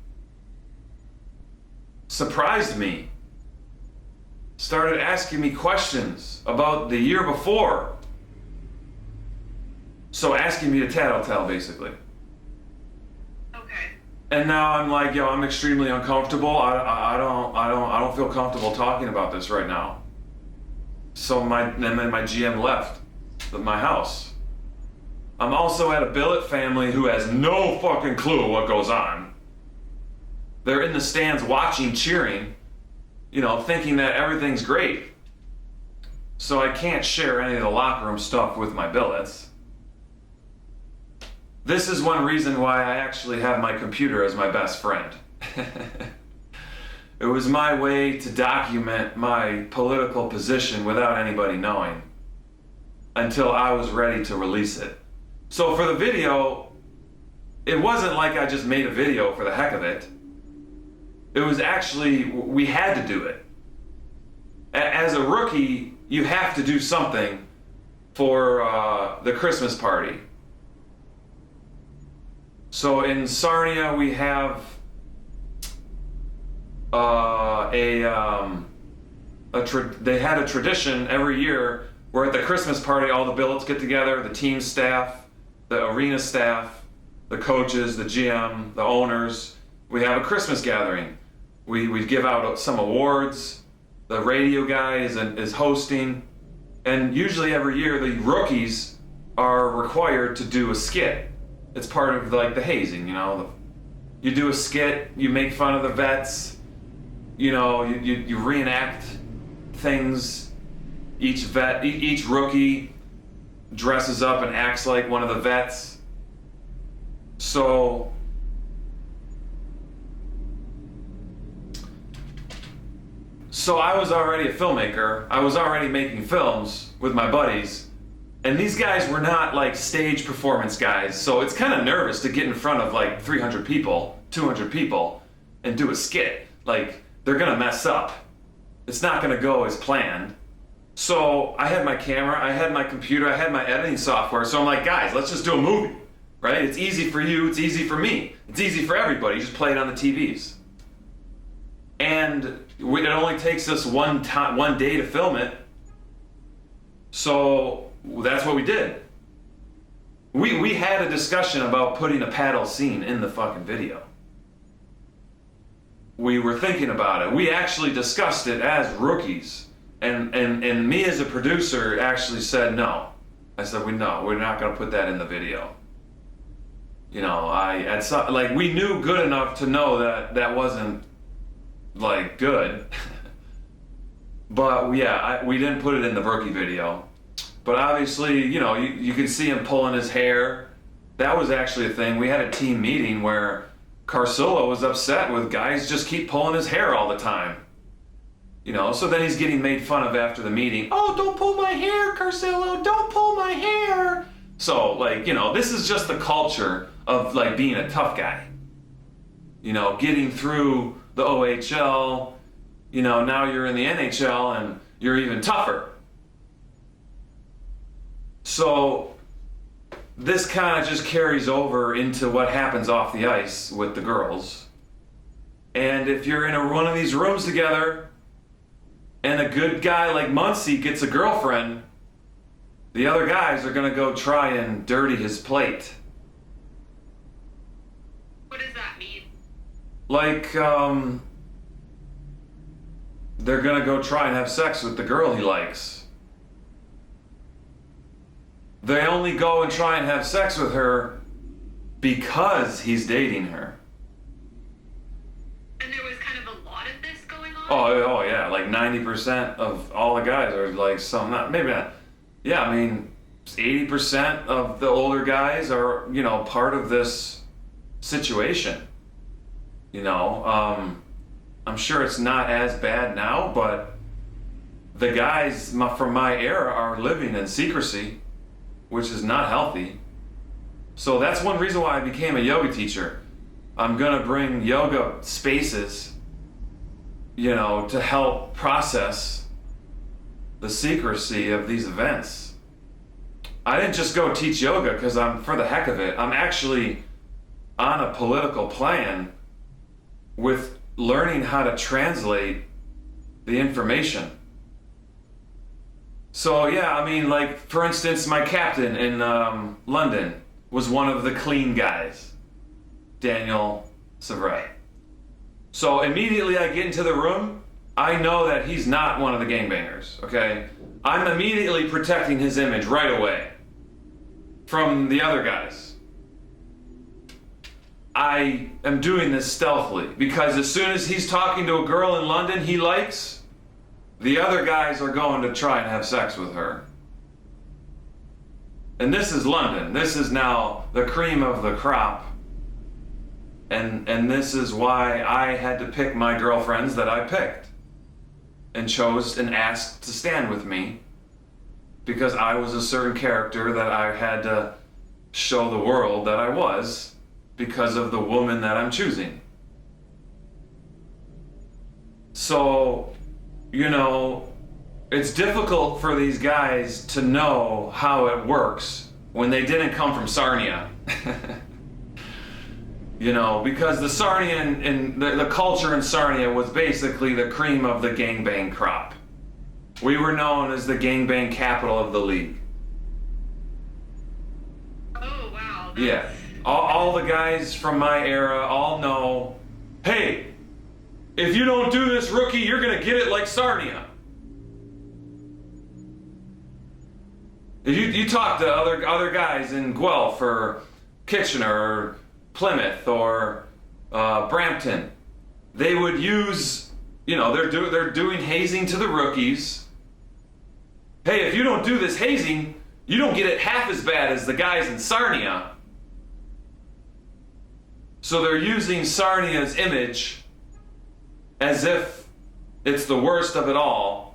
surprised me, started asking me questions about the year before. So asking me to tattletale, basically. Okay. And now I'm like, yo, I'm extremely uncomfortable. I don't feel comfortable talking about this right now. So then my GM left my house. I'm also at a billet family who has no fucking clue what goes on. They're in the stands watching, cheering, you know, thinking that everything's great. So I can't share any of the locker room stuff with my billets. This is one reason why I actually have my computer as my best friend. It was my way to document my political position without anybody knowing until I was ready to release it. So for the video, it wasn't like I just made a video for the heck of it. It was actually, we had to do it. As a rookie, you have to do something for the Christmas party. So in Sarnia, we have they had a tradition every year where at the Christmas party, all the billets get together, the team staff, the arena staff, the coaches, the GM, the owners. We have a Christmas gathering. We give out some awards. The radio guy is hosting. And usually every year, the rookies are required to do a skit. It's part of like the hazing, you know. You do a skit, you make fun of the vets, you know, you reenact things. Each rookie dresses up and acts like one of the vets. So I was already a filmmaker. I was already making films with my buddies. And these guys were not like stage performance guys, so it's kind of nervous to get in front of like 300 people, 200 people, and do a skit. Like, they're gonna mess up. It's not gonna go as planned. So I had my camera, I had my computer, I had my editing software, so I'm like, guys, let's just do a movie, right? It's easy for you, it's easy for me, it's easy for everybody, you just play it on the TVs. And it only takes us one day to film it, so that's what we did. We had a discussion about putting a paddle scene in the fucking video. We were thinking about it. We actually discussed it as rookies. And me as a producer actually said no. I said, we're not gonna put that in the video. You know, we knew good enough to know that wasn't like good. But yeah, we didn't put it in the rookie video. But obviously, you know, you can see him pulling his hair. That was actually a thing. We had a team meeting where Carcillo was upset with guys just keep pulling his hair all the time. You know, so then he's getting made fun of after the meeting. Oh, don't pull my hair, Carcillo, don't pull my hair. So, like, you know, this is just the culture of, like, being a tough guy. You know, getting through the OHL, you know, now you're in the NHL and you're even tougher. So this kind of just carries over into what happens off the ice with the girls. And if you're in one of these rooms together and a good guy like Muncie gets a girlfriend, the other guys are going to go try and dirty his plate. What does that mean? Like, they're going to go try and have sex with the girl he likes. They only go and try and have sex with her because he's dating her. And there was kind of a lot of this going on? Oh yeah, like 90% of all the guys are like maybe not. Yeah, I mean, 80% of the older guys are, you know, part of this situation. You know, I'm sure it's not as bad now, but the guys from my era are living in secrecy, which is not healthy. So that's one reason why I became a yoga teacher. I'm gonna bring yoga spaces, you know, to help process the secrecy of these events. I didn't just go teach yoga because I'm for the heck of it. I'm actually on a political plan with learning how to translate the information. So yeah, I mean, like, for instance, my captain in London was one of the clean guys, Daniel Savret. So immediately I get into the room, I know that he's not one of the gangbangers, okay? I'm immediately protecting his image right away from the other guys. I am doing this stealthily because as soon as he's talking to a girl in London he likes, the other guys are going to try and have sex with her. And this is London. This is now the cream of the crop. And this is why I had to pick my girlfriends that I picked and chose and asked to stand with me, because I was a certain character that I had to show the world that I was because of the woman that I'm choosing. So, you know, it's difficult for these guys to know how it works when they didn't come from Sarnia. You know, because the Sarnia and the culture in Sarnia was basically the cream of the gangbang crop. We were known as the gangbang capital of the league. Oh, wow. Yeah. All the guys from my era all know, hey, if you don't do this, rookie, you're going to get it like Sarnia. If you talk to other guys in Guelph or Kitchener or Plymouth or Brampton, they would use, you know, they're doing hazing to the rookies. Hey, if you don't do this hazing, you don't get it half as bad as the guys in Sarnia. So they're using Sarnia's image as if it's the worst of it all,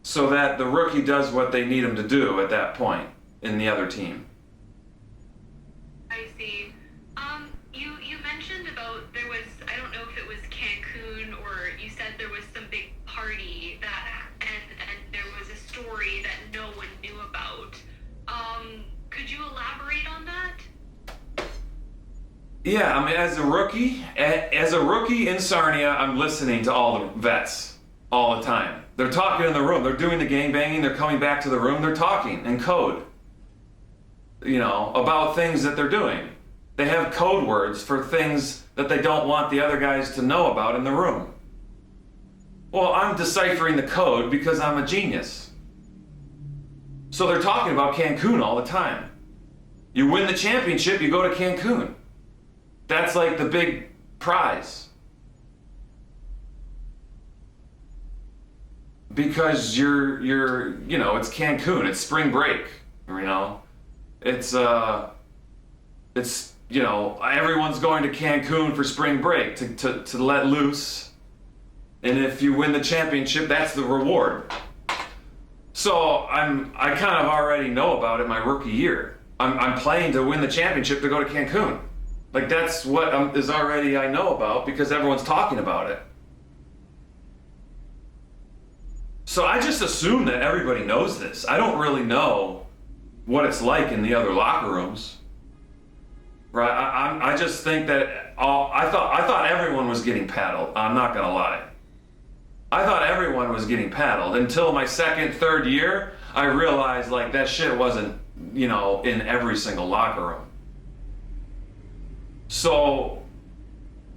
so that the rookie does what they need him to do at that point in the other team. I see. You mentioned about there was, I don't know if it was Cancun or you said there was some big party that and there was a story that no one knew about. Could you elaborate on that? Yeah, I mean, as a rookie in Sarnia, I'm listening to all the vets all the time. They're talking in the room. They're doing the gangbanging. They're coming back to the room. They're talking in code, you know, about things that they're doing. They have code words for things that they don't want the other guys to know about in the room. Well, I'm deciphering the code because I'm a genius. So they're talking about Cancun all the time. You win the championship, you go to Cancun. That's like the big prize. Because you're you know, it's Cancun, it's spring break, you know. It's you know, everyone's going to Cancun for spring break to let loose. And if you win the championship, that's the reward. So I kind of already know about it my rookie year. I'm playing to win the championship to go to Cancun. Like, that's what is already I know about because everyone's talking about it. So I just assume that everybody knows this. I don't really know what it's like in the other locker rooms. Right? I just think that I thought everyone was getting paddled. I'm not gonna lie. I thought everyone was getting paddled until my second, third year. I realized like that shit wasn't, you know, in every single locker room. So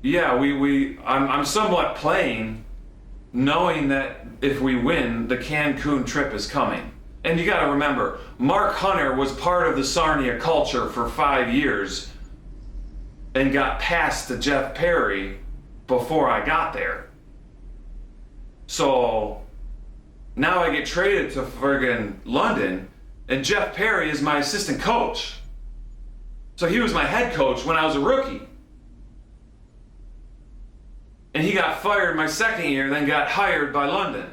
yeah, I'm somewhat playing, knowing that if we win, the Cancun trip is coming. And you gotta remember, Mark Hunter was part of the Sarnia culture for 5 years and got passed to Jeff Perry before I got there. So now I get traded to friggin' London, and Jeff Perry is my assistant coach. So he was my head coach when I was a rookie. And he got fired my second year, then got hired by London.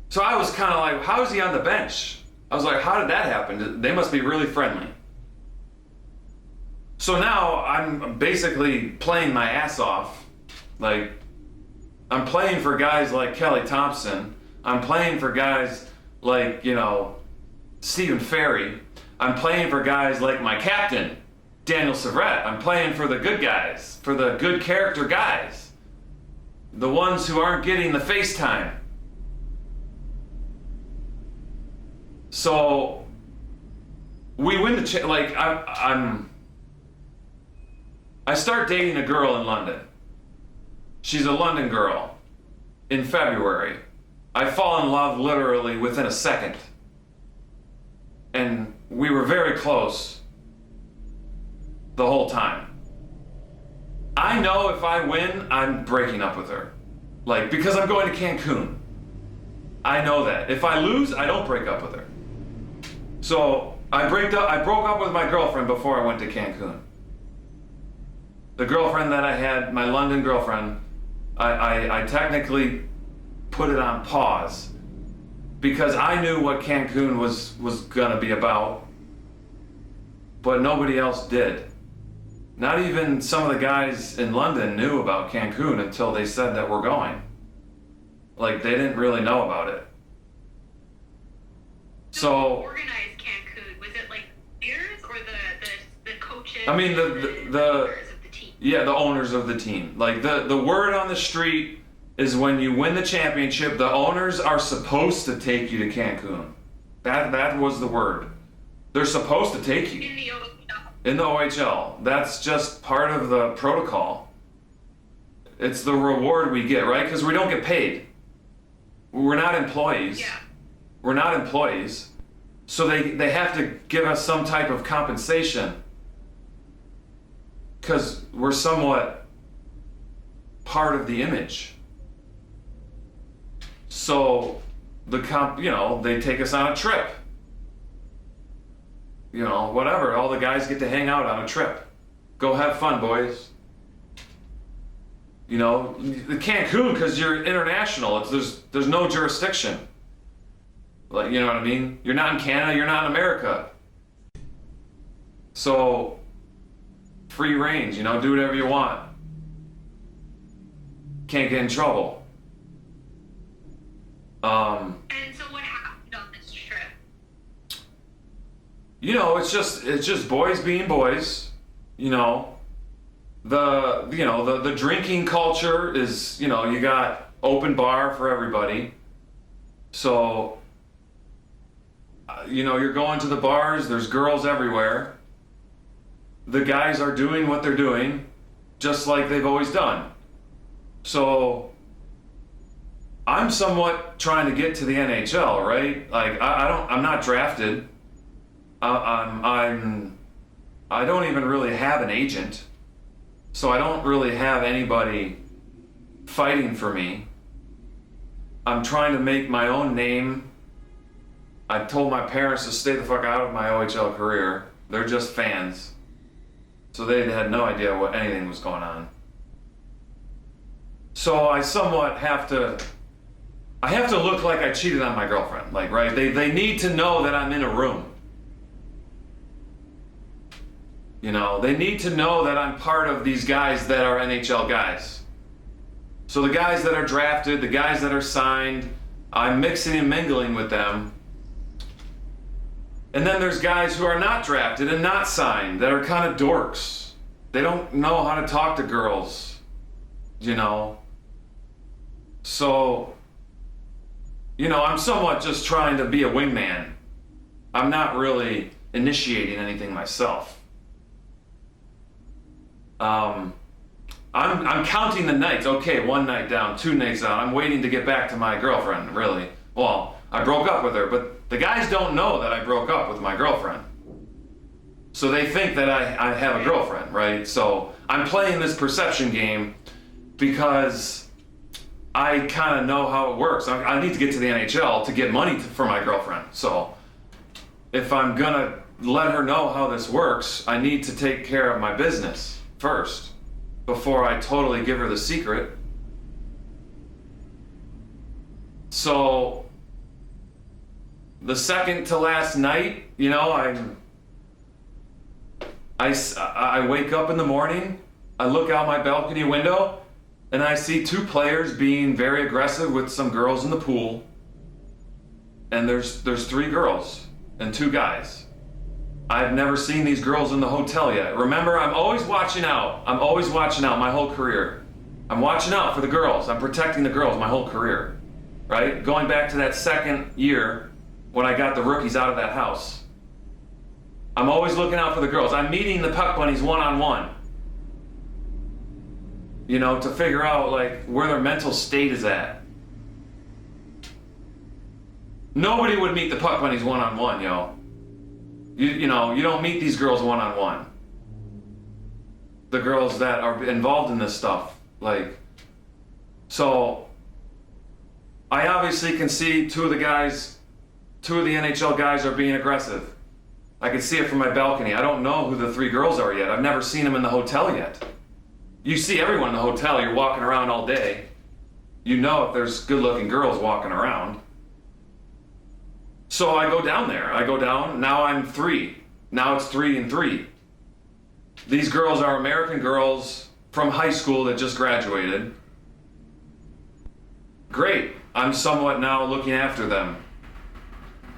So I was kind of like, how is he on the bench? I was like, how did that happen? They must be really friendly. So now I'm basically playing my ass off, like I'm playing for guys like Kelly Thompson. I'm playing for guys like, you know, Stephen Ferry. I'm playing for guys like my captain, Daniel Severett. I'm playing for the good guys, for the good character guys. The ones who aren't getting the FaceTime. So we win the like I start dating a girl in London. She's a London girl. In February, I fall in love literally within a second. And we were very close the whole time. I know if I win, I'm breaking up with her. Like, because I'm going to Cancun. I know that. If I lose, I don't break up with her. So I broke up with my girlfriend before I went to Cancun. The girlfriend that I had, my London girlfriend, I technically put it on pause because I knew what Cancun was gonna be about, but nobody else did. Not even some of the guys in London knew about Cancun until they said that we're going. Like, they didn't really know about it. So who organized Cancun? Was it like players or the coaches? I mean, the owners of the team? Yeah, the owners of the team. Like, the word on the street is when you win the championship, the owners are supposed to take you to Cancun. That was the word. They're supposed to take you. In the OIder. In the OHL. That's just part of the protocol. It's the reward we get, right? Because we don't get paid. We're not employees. Yeah. We're not employees. So they have to give us some type of compensation. Because we're somewhat part of the image. So they take us on a trip. You know, whatever. All the guys get to hang out on a trip. Go have fun, boys. You know, the Cancun, because you're international. There's no jurisdiction. Like, you know what I mean? You're not in Canada. You're not in America. So, free range. You know, do whatever you want. Can't get in trouble. And so what happened on this trip? You know, it's just boys being boys. You know, the drinking culture is, you know, you got open bar for everybody. So, you know, you're going to the bars. There's girls everywhere. The guys are doing what they're doing, just like they've always done. So, I'm somewhat trying to get to the NHL, right? Like, I'm not drafted. I don't even really have an agent. So I don't really have anybody fighting for me. I'm trying to make my own name. I told my parents to stay the fuck out of my OHL career. They're just fans. So they had no idea what anything was going on. So I somewhat have to look like I cheated on my girlfriend. Like, right? They need to know that I'm in a room. You know, they need to know that I'm part of these guys that are NHL guys. So the guys that are drafted, the guys that are signed, I'm mixing and mingling with them. And then there's guys who are not drafted and not signed that are kind of dorks. They don't know how to talk to girls, you know. So, you know, I'm somewhat just trying to be a wingman. I'm not really initiating anything myself. I'm counting the nights. Okay, 1 night down, 2 nights down. I'm waiting to get back to my girlfriend, really. Well, I broke up with her, but the guys don't know that I broke up with my girlfriend. So they think that I have a girlfriend, right? So I'm playing this perception game because I kind of know how it works. I need to get to the NHL to get money for my girlfriend. So if I'm gonna let her know how this works, I need to take care of my business first before I totally give her the secret. So the second to last night, you know, I wake up in the morning, I look out my balcony window, and I see two players being very aggressive with some girls in the pool. And there's three girls and two guys. I've never seen these girls in the hotel yet. Remember, I'm always watching out. I'm always watching out my whole career. I'm watching out for the girls. I'm protecting the girls my whole career, right? Going back to that second year when I got the rookies out of that house. I'm always looking out for the girls. I'm meeting the Puck Bunnies one-on-one. You know, to figure out like where their mental state is at. Nobody would meet the Puck Bunnies one-on-one, yo. You know, you don't meet these girls one-on-one. The girls that are involved in this stuff, like, so I obviously can see two of the NHL guys are being aggressive. I can see it from my balcony. I don't know who the three girls are yet. I've never seen them in the hotel yet. You see everyone in the hotel, you're walking around all day. You know if there's good-looking girls walking around. So I go down there. I go down. Now I'm 3. Now it's 3 and 3. These girls are American girls from high school that just graduated. Great. I'm somewhat now looking after them.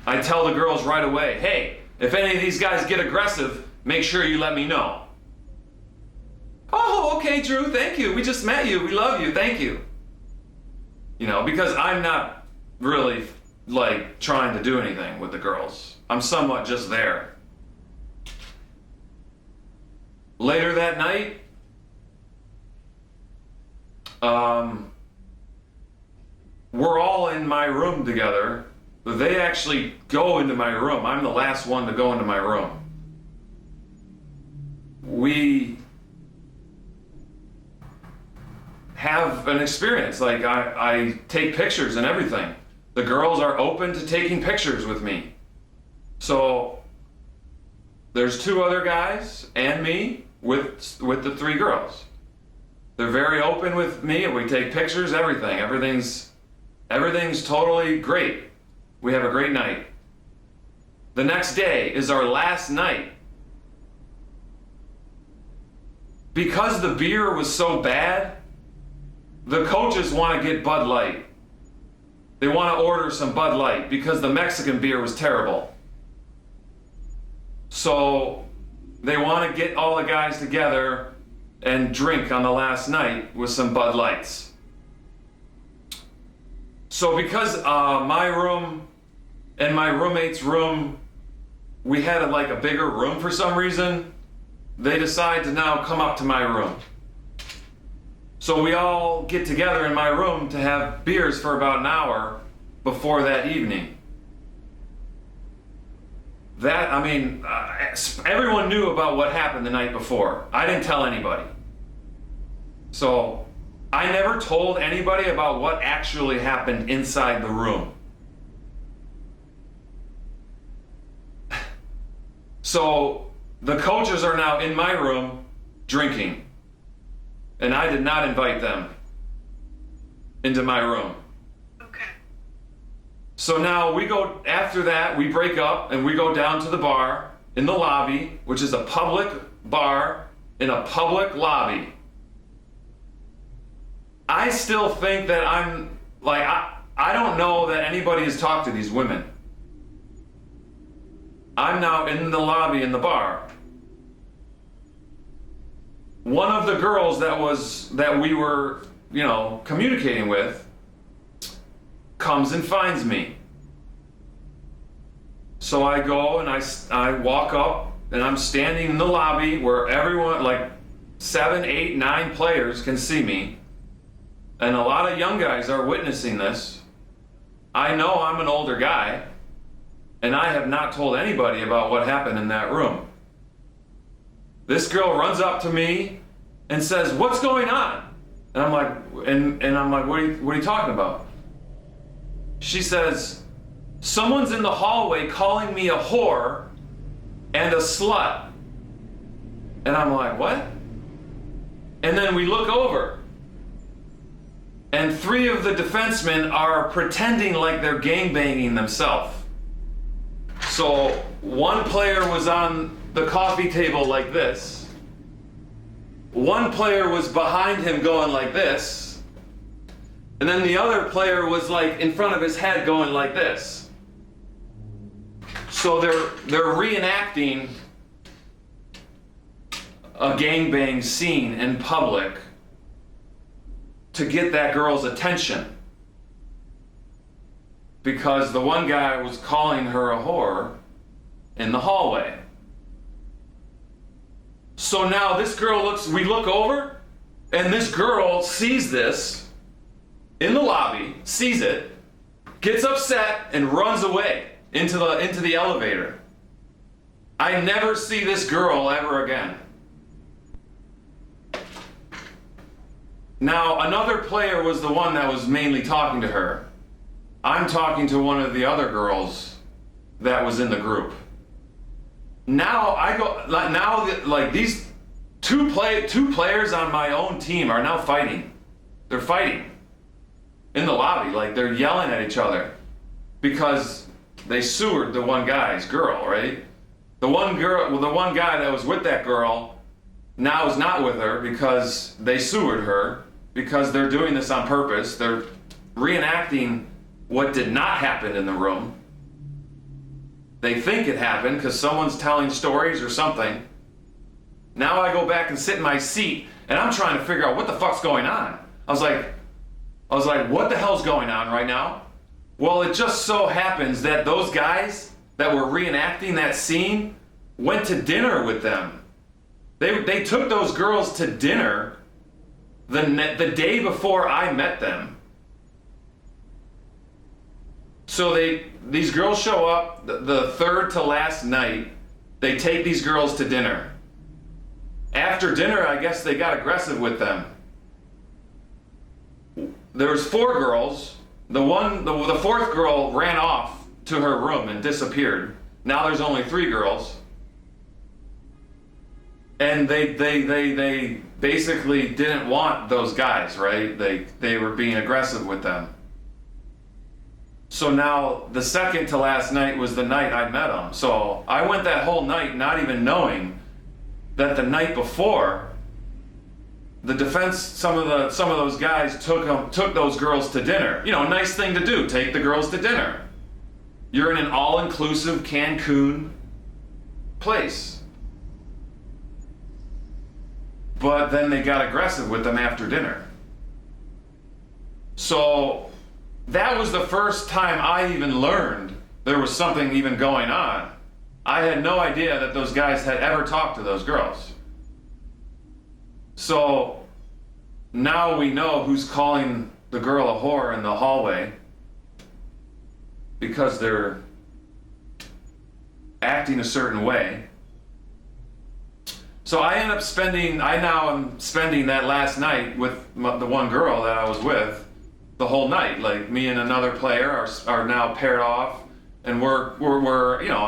I tell the girls right away, hey, if any of these guys get aggressive, make sure you let me know. Oh, okay, Drew, thank you. We just met you. We love you. Thank you. You know, because I'm not really like trying to do anything with the girls. I'm somewhat just there. Later that night, we're all in my room together. They actually go into my room. I'm the last one to go into my room. We have an experience. Like I take pictures and everything. The girls are open to taking pictures with me. So there's 2 other guys and me with the 3 girls. They're very open with me and we take pictures, everything. Everything's totally great. We have a great night. The next day is our last night. Because the beer was so bad, the coaches want to get Bud Light. They want to order some Bud Light because the Mexican beer was terrible. So they want to get all the guys together and drink on the last night with some Bud Lights. So because my room and my roommate's room, we had like a bigger room for some reason, they decide to now come up to my room. So we all get together in my room to have beers for about an hour before that evening. Everyone knew about what happened the night before. I didn't tell anybody. So I never told anybody about what actually happened inside the room. So the coaches are now in my room drinking. And I did not invite them into my room. Okay. So now after that, we break up and we go down to the bar in the lobby, which is a public bar in a public lobby. I still think that I don't know that anybody has talked to these women. I'm now in the lobby in the bar. One of the girls that we were, communicating with comes and finds me. So I go and I walk up and I'm standing in the lobby where everyone, like 7, 8, 9 players can see me. And a lot of young guys are witnessing this. I know I'm an older guy and I have not told anybody about what happened in that room. This girl runs up to me and says, "What's going on?" And I'm like, what are you talking about? She says, "Someone's in the hallway calling me a whore and a slut." And I'm like, what? And then we look over and 3 of the defensemen are pretending like they're gangbanging themselves. So one player was on the coffee table like this, one player was behind him going like this, and then the other player was like in front of his head going like this. So they're reenacting a gangbang scene in public to get that girl's attention. Because the one guy was calling her a whore in the hallway. So now this girl we look over, and this girl sees this in the lobby, sees it, gets upset, and runs away into the elevator. I never see this girl ever again. Now, another player was the one that was mainly talking to her. I'm talking to one of the other girls that was in the group. Now these two players on my own team are now fighting. They're fighting in the lobby, like they're yelling at each other because they sewered the one guy's girl, right? The one guy that was with that girl now is not with her because they sewered her, because they're doing this on purpose. They're reenacting what did not happen in the room. They think it happened because someone's telling stories or something. Now I go back and sit in my seat and I'm trying to figure out what the fuck's going on. I was like, what the hell's going on right now? Well, it just so happens that those guys that were reenacting that scene went to dinner with them. They took those girls to dinner the day before I met them. So these girls show up the third to last night. They take these girls to dinner. After dinner, I guess they got aggressive with them. There was 4 girls. The fourth girl ran off to her room and disappeared. Now there's only 3 girls. And they basically didn't want those guys, right? They were being aggressive with them. So now the second to last night was the night I met them. So I went that whole night not even knowing that the night before, the defense, some of those guys took those girls to dinner. You know, nice thing to do, take the girls to dinner. You're in an all-inclusive Cancun place. But then they got aggressive with them after dinner. So that was the first time I even learned there was something even going on. I had no idea that those guys had ever talked to those girls. So now we know who's calling the girl a whore in the hallway because they're acting a certain way. So I now am spending that last night with the one girl that I was with the whole night. Like, me and another player are now paired off, and we're you know,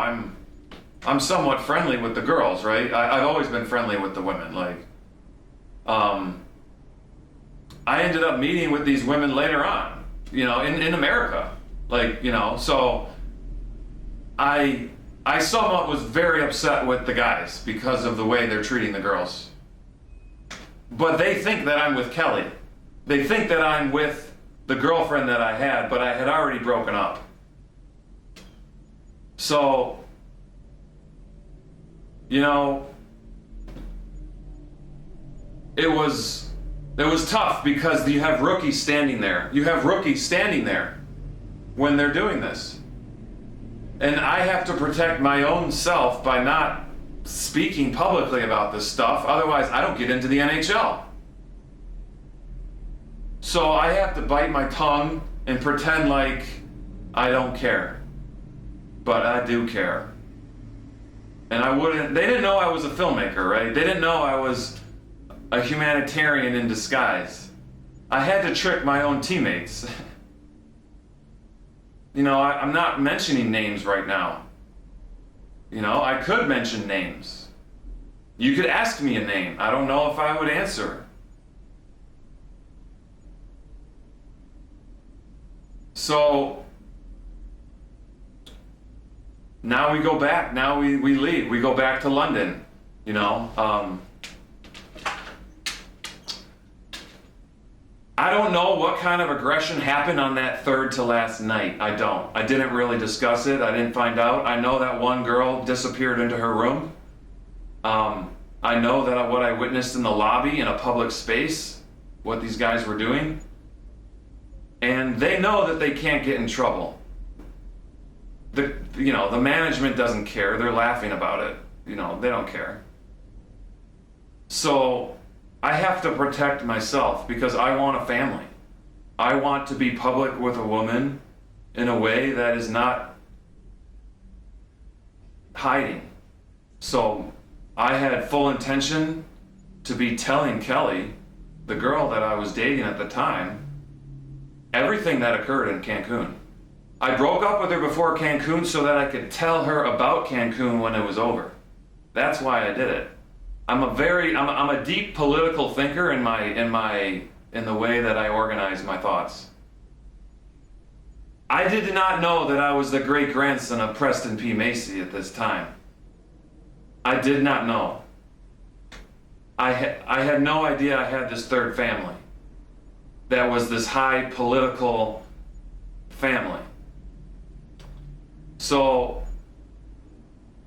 I'm somewhat friendly with the girls, right? I've always been friendly with the women. Like, I ended up meeting with these women later on, you know, in America. Like, you know, so I somewhat was very upset with the guys because of the way they're treating the girls. But they think that I'm with Kelly. They think that I'm with the girlfriend that I had, but I had already broken up. So, you know, it was tough because you have rookies standing there. You have rookies standing there when they're doing this. And I have to protect my own self by not speaking publicly about this stuff. Otherwise, I don't get into the NHL. So I have to bite my tongue and pretend like I don't care. But I do care. And they didn't know I was a filmmaker, right? They didn't know I was a humanitarian in disguise. I had to trick my own teammates. You know, I'm not mentioning names right now. You know, I could mention names. You could ask me a name. I don't know if I would answer. So now we go back. Now we leave. We go back to London. You know, I don't know what kind of aggression happened on that third to last night. I don't. I didn't really discuss it. I didn't find out. I know that one girl disappeared into her room. I know that what I witnessed in the lobby in a public space, what these guys were doing. And they know that they can't get in trouble. The management doesn't care. They're laughing about it. They don't care. So I have to protect myself because I want a family. I want to be public with a woman in a way that is not hiding. So I had full intention to be telling Kelly, the girl that I was dating at the time, everything that occurred in Cancun. I broke up with her before Cancun so that I could tell her about Cancun when it was over. That's why I did it. I'm a deep political thinker in the way that I organize my thoughts. I did not know that I was the great grandson of Preston P. Macy at this time. I did not know. I had no idea I had this third family. That was this high political family. So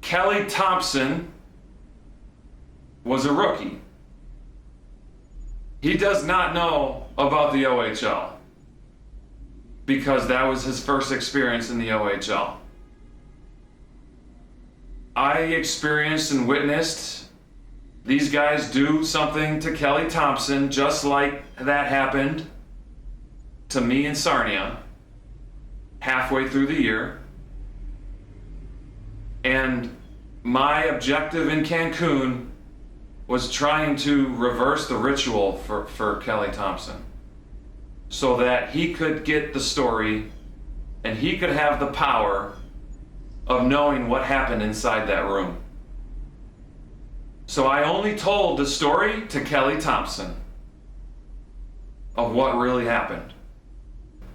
Kelly Thomson was a rookie. He does not know about the OHL because that was his first experience in the OHL. I experienced and witnessed these guys do something to Kelly Thomson just like that happened to me in Sarnia halfway through the year. And my objective in Cancun was trying to reverse the ritual for Kelly Thomson so that he could get the story and he could have the power of knowing what happened inside that room. So I only told the story to Kelly Thomson of what really happened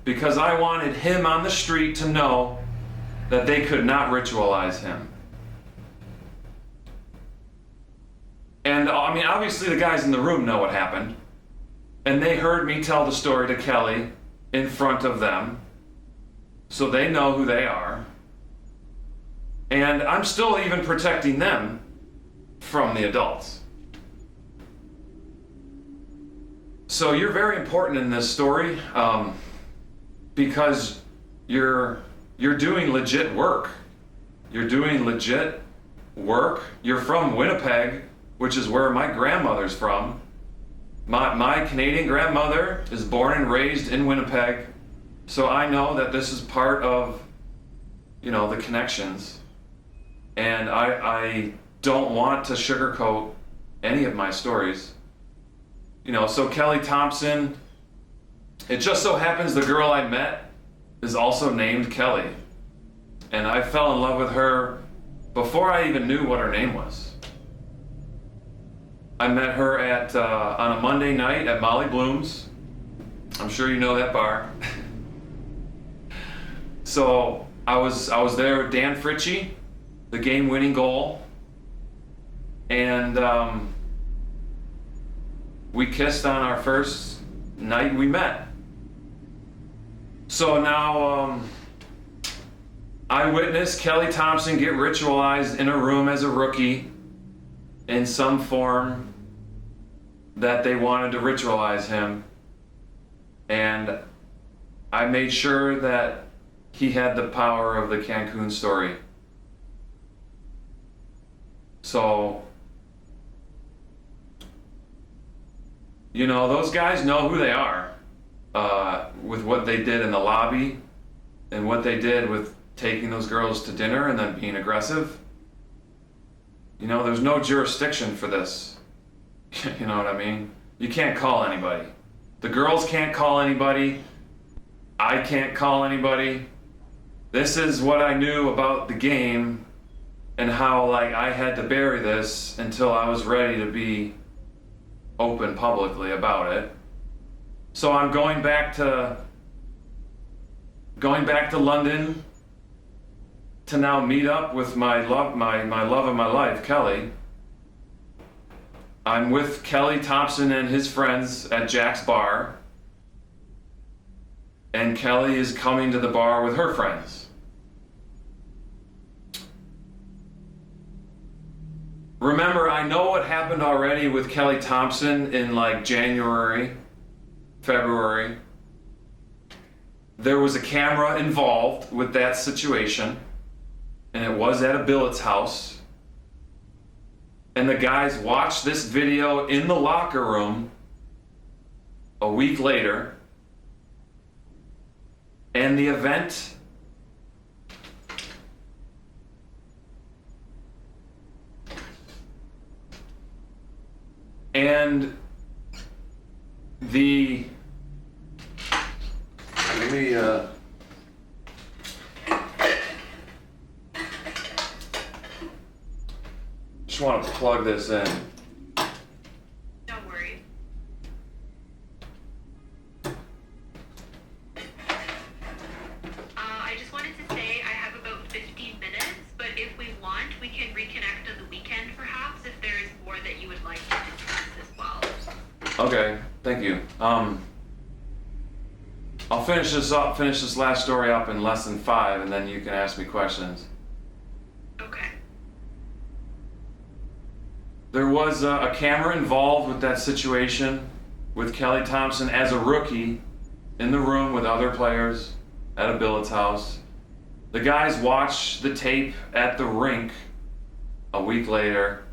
because I wanted him on the street to know that they could not ritualize him. And I mean, obviously the guys in the room know what happened. And they heard me tell the story to Kelly in front of them. So they know who they are. And I'm still even protecting them from the adults. So you're very important in this story because you're doing legit work. You're doing legit work. You're from Winnipeg, which is where my grandmother's from. My Canadian grandmother is born and raised in Winnipeg, so I know that this is part of, the connections. And I don't want to sugarcoat any of my stories. So Kelly Thomson, it just so happens the girl I met is also named Kelly. And I fell in love with her before I even knew what her name was. I met her on a Monday night at Molly Bloom's. I'm sure you know that bar. So I was there with Dan Fritchie, the game-winning goal, and we kissed on our first night we met. So now I witnessed Kelly Thomson get ritualized in a room as a rookie in some form that they wanted to ritualize him, and I made sure that he had the power of the Cancun story. So, those guys know who they are with what they did in the lobby and what they did with taking those girls to dinner and then being aggressive. There's no jurisdiction for this. You know what I mean? You can't call anybody. The girls can't call anybody. I can't call anybody. This is what I knew about the game and how I had to bury this until I was ready to be open publicly about it. So I'm going back to London to now meet up with my love of my life, Kelly. I'm with Kelly Thomson and his friends at Jack's Bar, and Kelly is coming to the bar with her friends. Remember, I know what happened already with Kelly Thomson in like January, February. There was a camera involved with that situation, and it was at a billet's house. And the guys watched this video in the locker room a week later, and the event and the let me just want to plug this in. Don't worry. I just wanted to say I have about 15 minutes, but if we want, we can reconnect on the weekend perhaps if there is more that you would like to discuss as well. Okay, thank you. I'll finish this last story up in less than 5, and then you can ask me questions. Okay. There was a camera involved with that situation with Kelly Thomson as a rookie in the room with other players at a billet's house. The guys watched the tape at the rink a week later.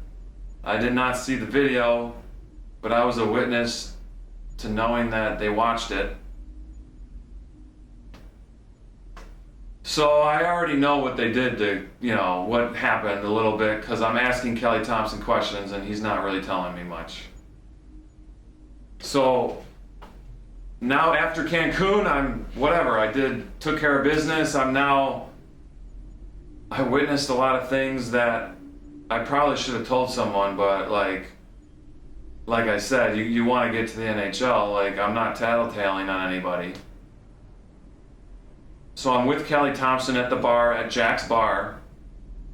I did not see the video, but I was a witness to knowing that they watched it. So I already know what they did to, what happened a little bit, because I'm asking Kelly Thomson questions and he's not really telling me much. So now after Cancun, took care of business. I witnessed a lot of things that I probably should have told someone, but like I said, you want to get to the NHL, I'm not tattletaling on anybody. So I'm with Kelly Thomson at the bar, at Jack's bar.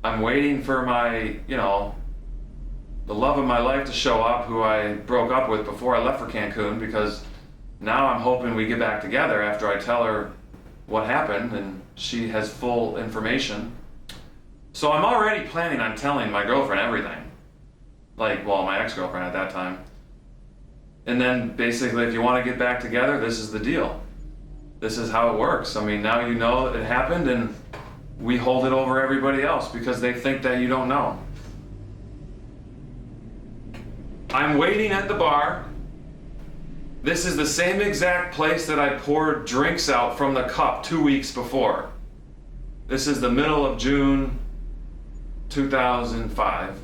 I'm waiting for my, the love of my life to show up, who I broke up with before I left for Cancun, because now I'm hoping we get back together after I tell her what happened and she has full information. So I'm already planning on telling my girlfriend everything. My ex-girlfriend at that time. And then basically, if you want to get back together, this is the deal. This is how it works. I mean, now you know it happened, and we hold it over everybody else because they think that you don't know. I'm waiting at the bar. This is the same exact place that I poured drinks out from the cup 2 weeks before. This is the middle of June 2005.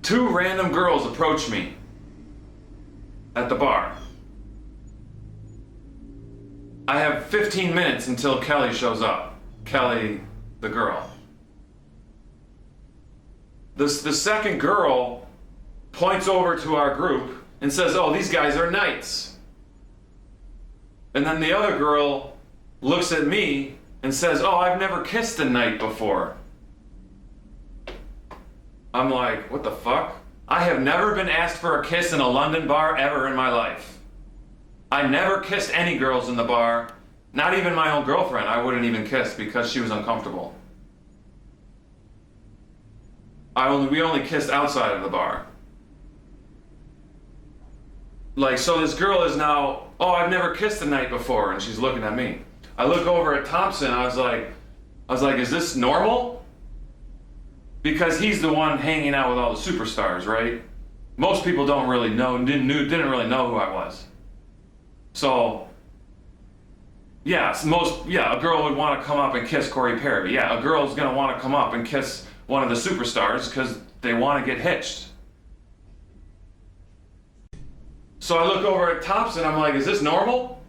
2 random girls approach me at the bar. I have 15 minutes until Kelly shows up. Kelly, the girl. The second girl points over to our group and says, "Oh, these guys are knights." And then the other girl looks at me and says, "Oh, I've never kissed a knight before." I'm like, what the fuck? I have never been asked for a kiss in a London bar ever in my life. I never kissed any girls in the bar, not even my own girlfriend. I wouldn't even kiss because she was uncomfortable. We only kissed outside of the bar. So this girl is now, "Oh, I've never kissed a night before," and she's looking at me. I look over at Thomson. I was like, "Is this normal?" Because he's the one hanging out with all the superstars, right? Most people don't really know, didn't really know who I was. So, a girl would want to come up and kiss Corey Perry. Yeah, a girl's going to want to come up and kiss one of the superstars because they want to get hitched. So I look over at Thomson, I'm like, "Is this normal?"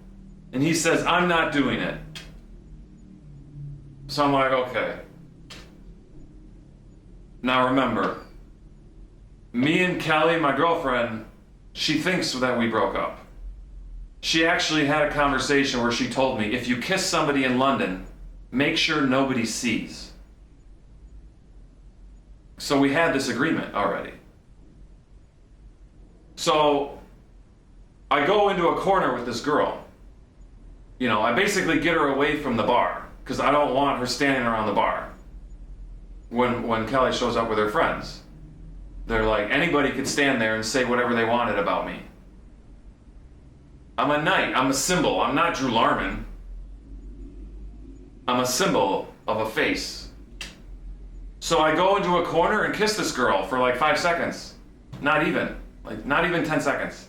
And he says, "I'm not doing it." So I'm like, okay. Now remember, me and Kelly, my girlfriend, she thinks that we broke up. She actually had a conversation where she told me, if you kiss somebody in London, make sure nobody sees. So we had this agreement already. So I go into a corner with this girl, you know, I basically get her away from the bar because I don't want her standing around the bar when Kelly shows up with her friends. They're like, anybody could stand there and say whatever they wanted about me. I'm a knight. I'm a symbol. I'm not Drew Larman. I'm a symbol of a face. So I go into a corner and kiss this girl for like 5 seconds. Not even 10 seconds.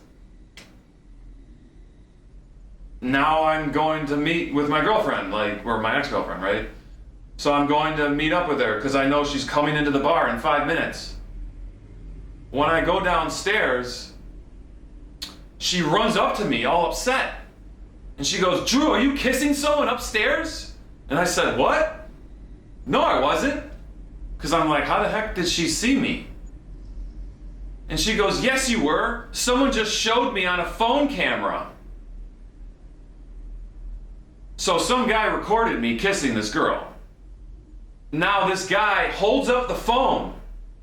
Now I'm going to meet with my girlfriend, or my ex-girlfriend, right? So I'm going to meet up with her because I know she's coming into the bar in 5 minutes. When I go downstairs, she runs up to me all upset. And she goes, "Drew, are you kissing someone upstairs?" And I said, "What?" "No, I wasn't." Because I'm like, how the heck did she see me? And she goes, "Yes, you were. Someone just showed me on a phone camera." So some guy recorded me kissing this girl. Now this guy holds up the phone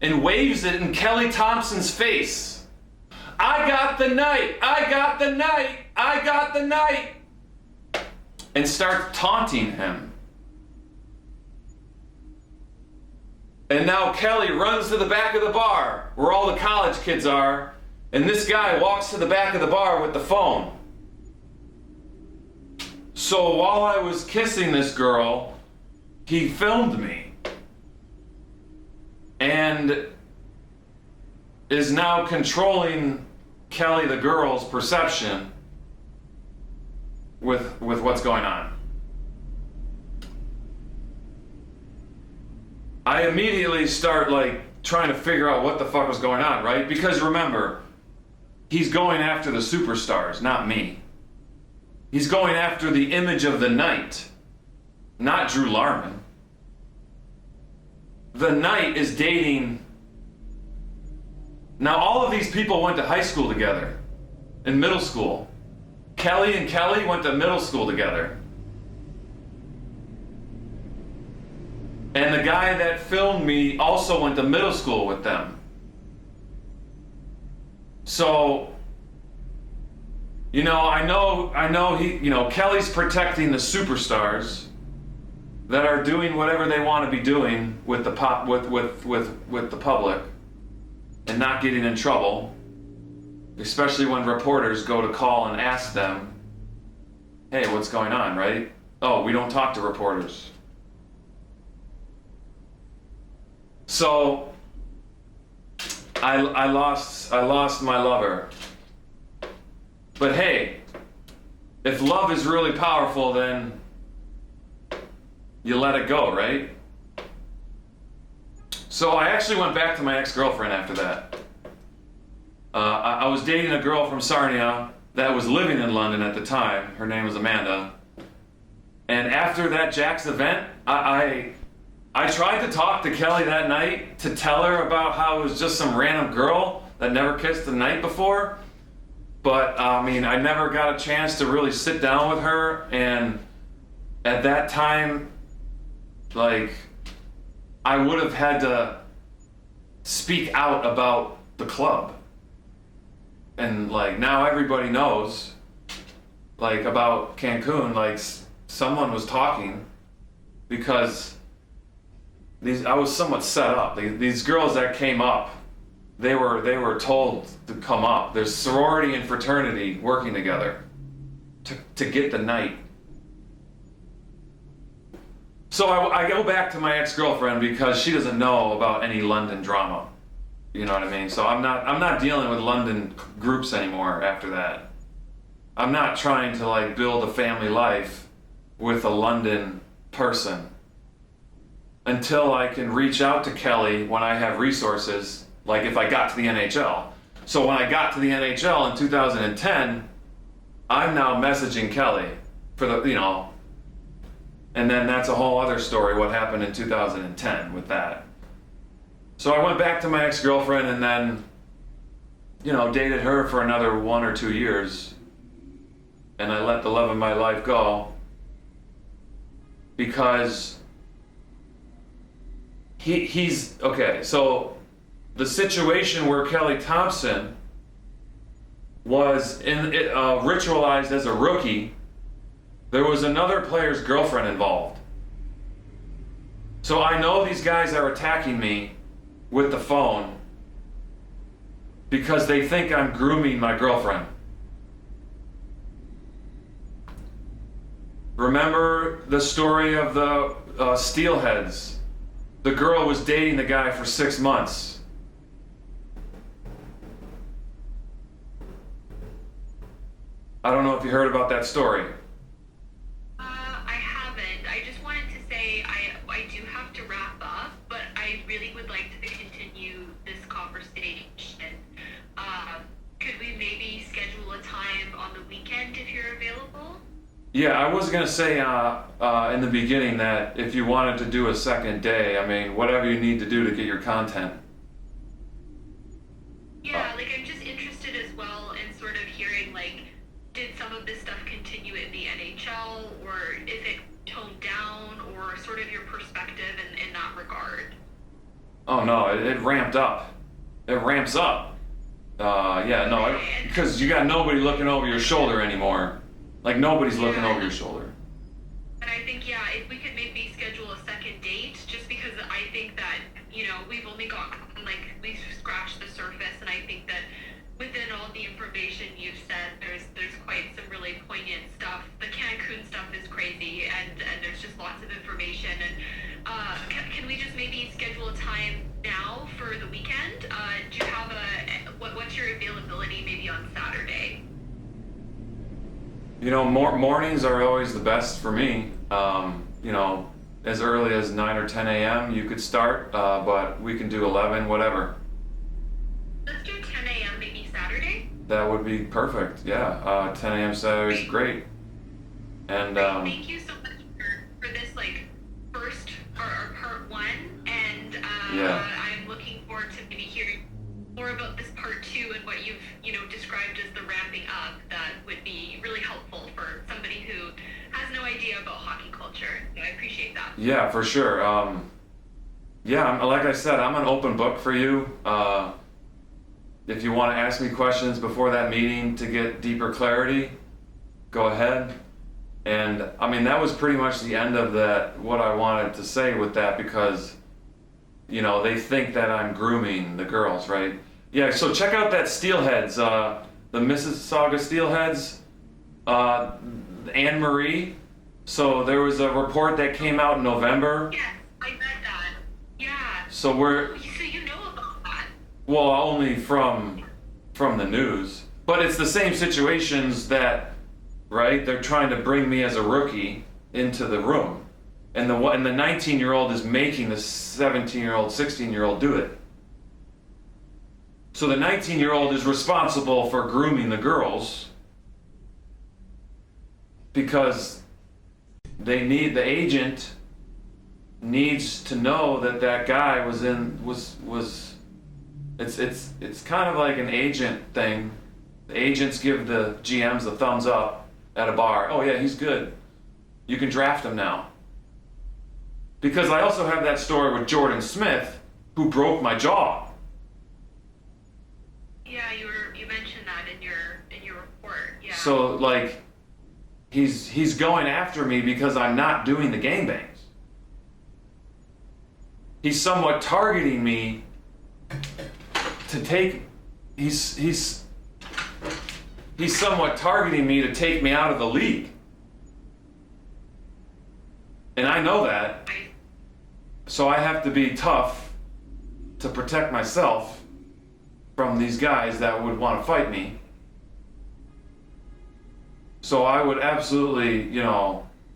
and waves it in Kelly Thompson's face. "I got the night, I got the night, I got the night." And starts taunting him. And now Kelly runs to the back of the bar where all the college kids are, and this guy walks to the back of the bar with the phone. So while I was kissing this girl, he filmed me and is now controlling Kelly the girl's perception with what's going on. I immediately start trying to figure out what the fuck was going on, right? Because remember, he's going after the superstars, not me. He's going after the image of the knight, not Drew Larman. The knight is dating. Now all of these people went to high school together, in middle school. Kelly and Kelly went to middle school together. And the guy that filmed me also went to middle school with them. So, I know he, Kelly's protecting the superstars that are doing whatever they want to be doing with the with the public and not getting in trouble, especially when reporters go to call and ask them, "Hey, what's going on?" Right? "Oh, we don't talk to reporters." So I lost my lover. But hey, if love is really powerful, then you let it go, right? So I actually went back to my ex-girlfriend after that. I was dating a girl from Sarnia that was living in London at the time. Her name was Amanda. And after that Jack's event, I tried to talk to Kelly that night to tell her about how it was just some random girl that never kissed the night before. But I never got a chance to really sit down with her. And at that time, I would have had to speak out about the club. And now everybody knows, about Cancun, someone was talking because I was somewhat set up. These girls that came up, they were told to come up. There's sorority and fraternity working together to get the night. So I go back to my ex-girlfriend because she doesn't know about any London drama. You know what I mean? So I'm not dealing with London groups anymore after that. I'm not trying to build a family life with a London person until I can reach out to Kelly when I have resources, if I got to the NHL. So when I got to the NHL in 2010, I'm now messaging Kelly for and then that's a whole other story, what happened in 2010 with that. So I went back to my ex-girlfriend and then, dated her for another 1 or 2 years. And I let the love of my life go because he's okay. So the situation where Kelly Thompson was ritualized as a rookie, there was another player's girlfriend involved. So I know these guys are attacking me with the phone because they think I'm grooming my girlfriend. Remember the story of the Steelheads? The girl was dating the guy for 6 months. I don't know if you heard about that story. I haven't. I just wanted to say I do have to wrap up, but I really would like to continue this conversation. Could we maybe schedule a time on the weekend if you're available? Yeah, I was gonna say in the beginning that if you wanted to do a second day, I mean, whatever you need to do to get your content. Yeah, like I'm just interested as well in sort of hearing like, did some of this stuff continue in the NHL, or is it toned down, or sort of your perspective in that regard? Oh no, it ramped up. It ramps up. Yeah, no, because you got nobody looking over your shoulder anymore. Like nobody's looking over your shoulder. And I think, yeah, if we could maybe schedule a second date, just because I think that, you know, we've only got, like, we've scratched the surface, and I think that within all the information you've said, there's quite some really poignant stuff. The Cancun stuff is crazy, and there's just lots of information. And can we just maybe schedule a time now for the weekend? Do you have what's your availability maybe on Saturday? You know, mornings are always the best for me. You know, as early as 9 or 10 a.m. you could start, but we can do 11, whatever. Let's do 10 a.m. maybe Saturday. That would be perfect. Yeah, 10 a.m. Saturday is great. And thank you so much for this like first or part one, and yeah. I'm looking forward to maybe hearing more about this part two and what you've described as the ramping up. That would be really helpful for somebody who has no idea about hockey culture. So I appreciate that. Yeah, for sure. Yeah, like I said, I'm an open book for you. If you want to ask me questions before that meeting to get deeper clarity, go ahead. And I mean, that was pretty much the end of that, what I wanted to say with that, because they think that I'm grooming the girls, right? Yeah, so check out that Steelheads, the Mississauga Steelheads, Anne Marie. So there was a report that came out in November. Yes, I read that. Yeah. So you know about that? Well, only from the news. But it's the same situations that, right? They're trying to bring me as a rookie into the room. And the 19-year-old is making the 17-year-old, 16-year-old do it. So the 19-year-old is responsible for grooming the girls because the agent needs to know that guy was it's kind of like an agent thing. The agents give the GMs the thumbs up at a bar. Oh yeah, he's good. You can draft him now. Because I also have that story with Jordan Smith, who broke my jaw. Yeah, you mentioned that in your report. Yeah. So like, he's going after me because I'm not doing the gangbangs. He's somewhat targeting me to take. He's somewhat targeting me to take me out of the league. And I know that. So I have to be tough to protect myself from these guys that would want to fight me. So I would absolutely,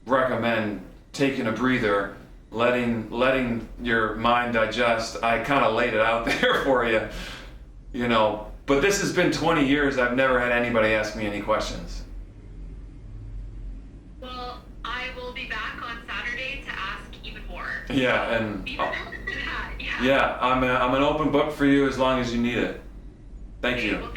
recommend taking a breather, letting your mind digest. I kind of laid it out there for you, But this has been 20 years. I've never had anybody ask me any questions. Well, I will be back on Saturday to ask even more. Yeah, and yeah, I'm an open book for you as long as you need it. Thank you. Well,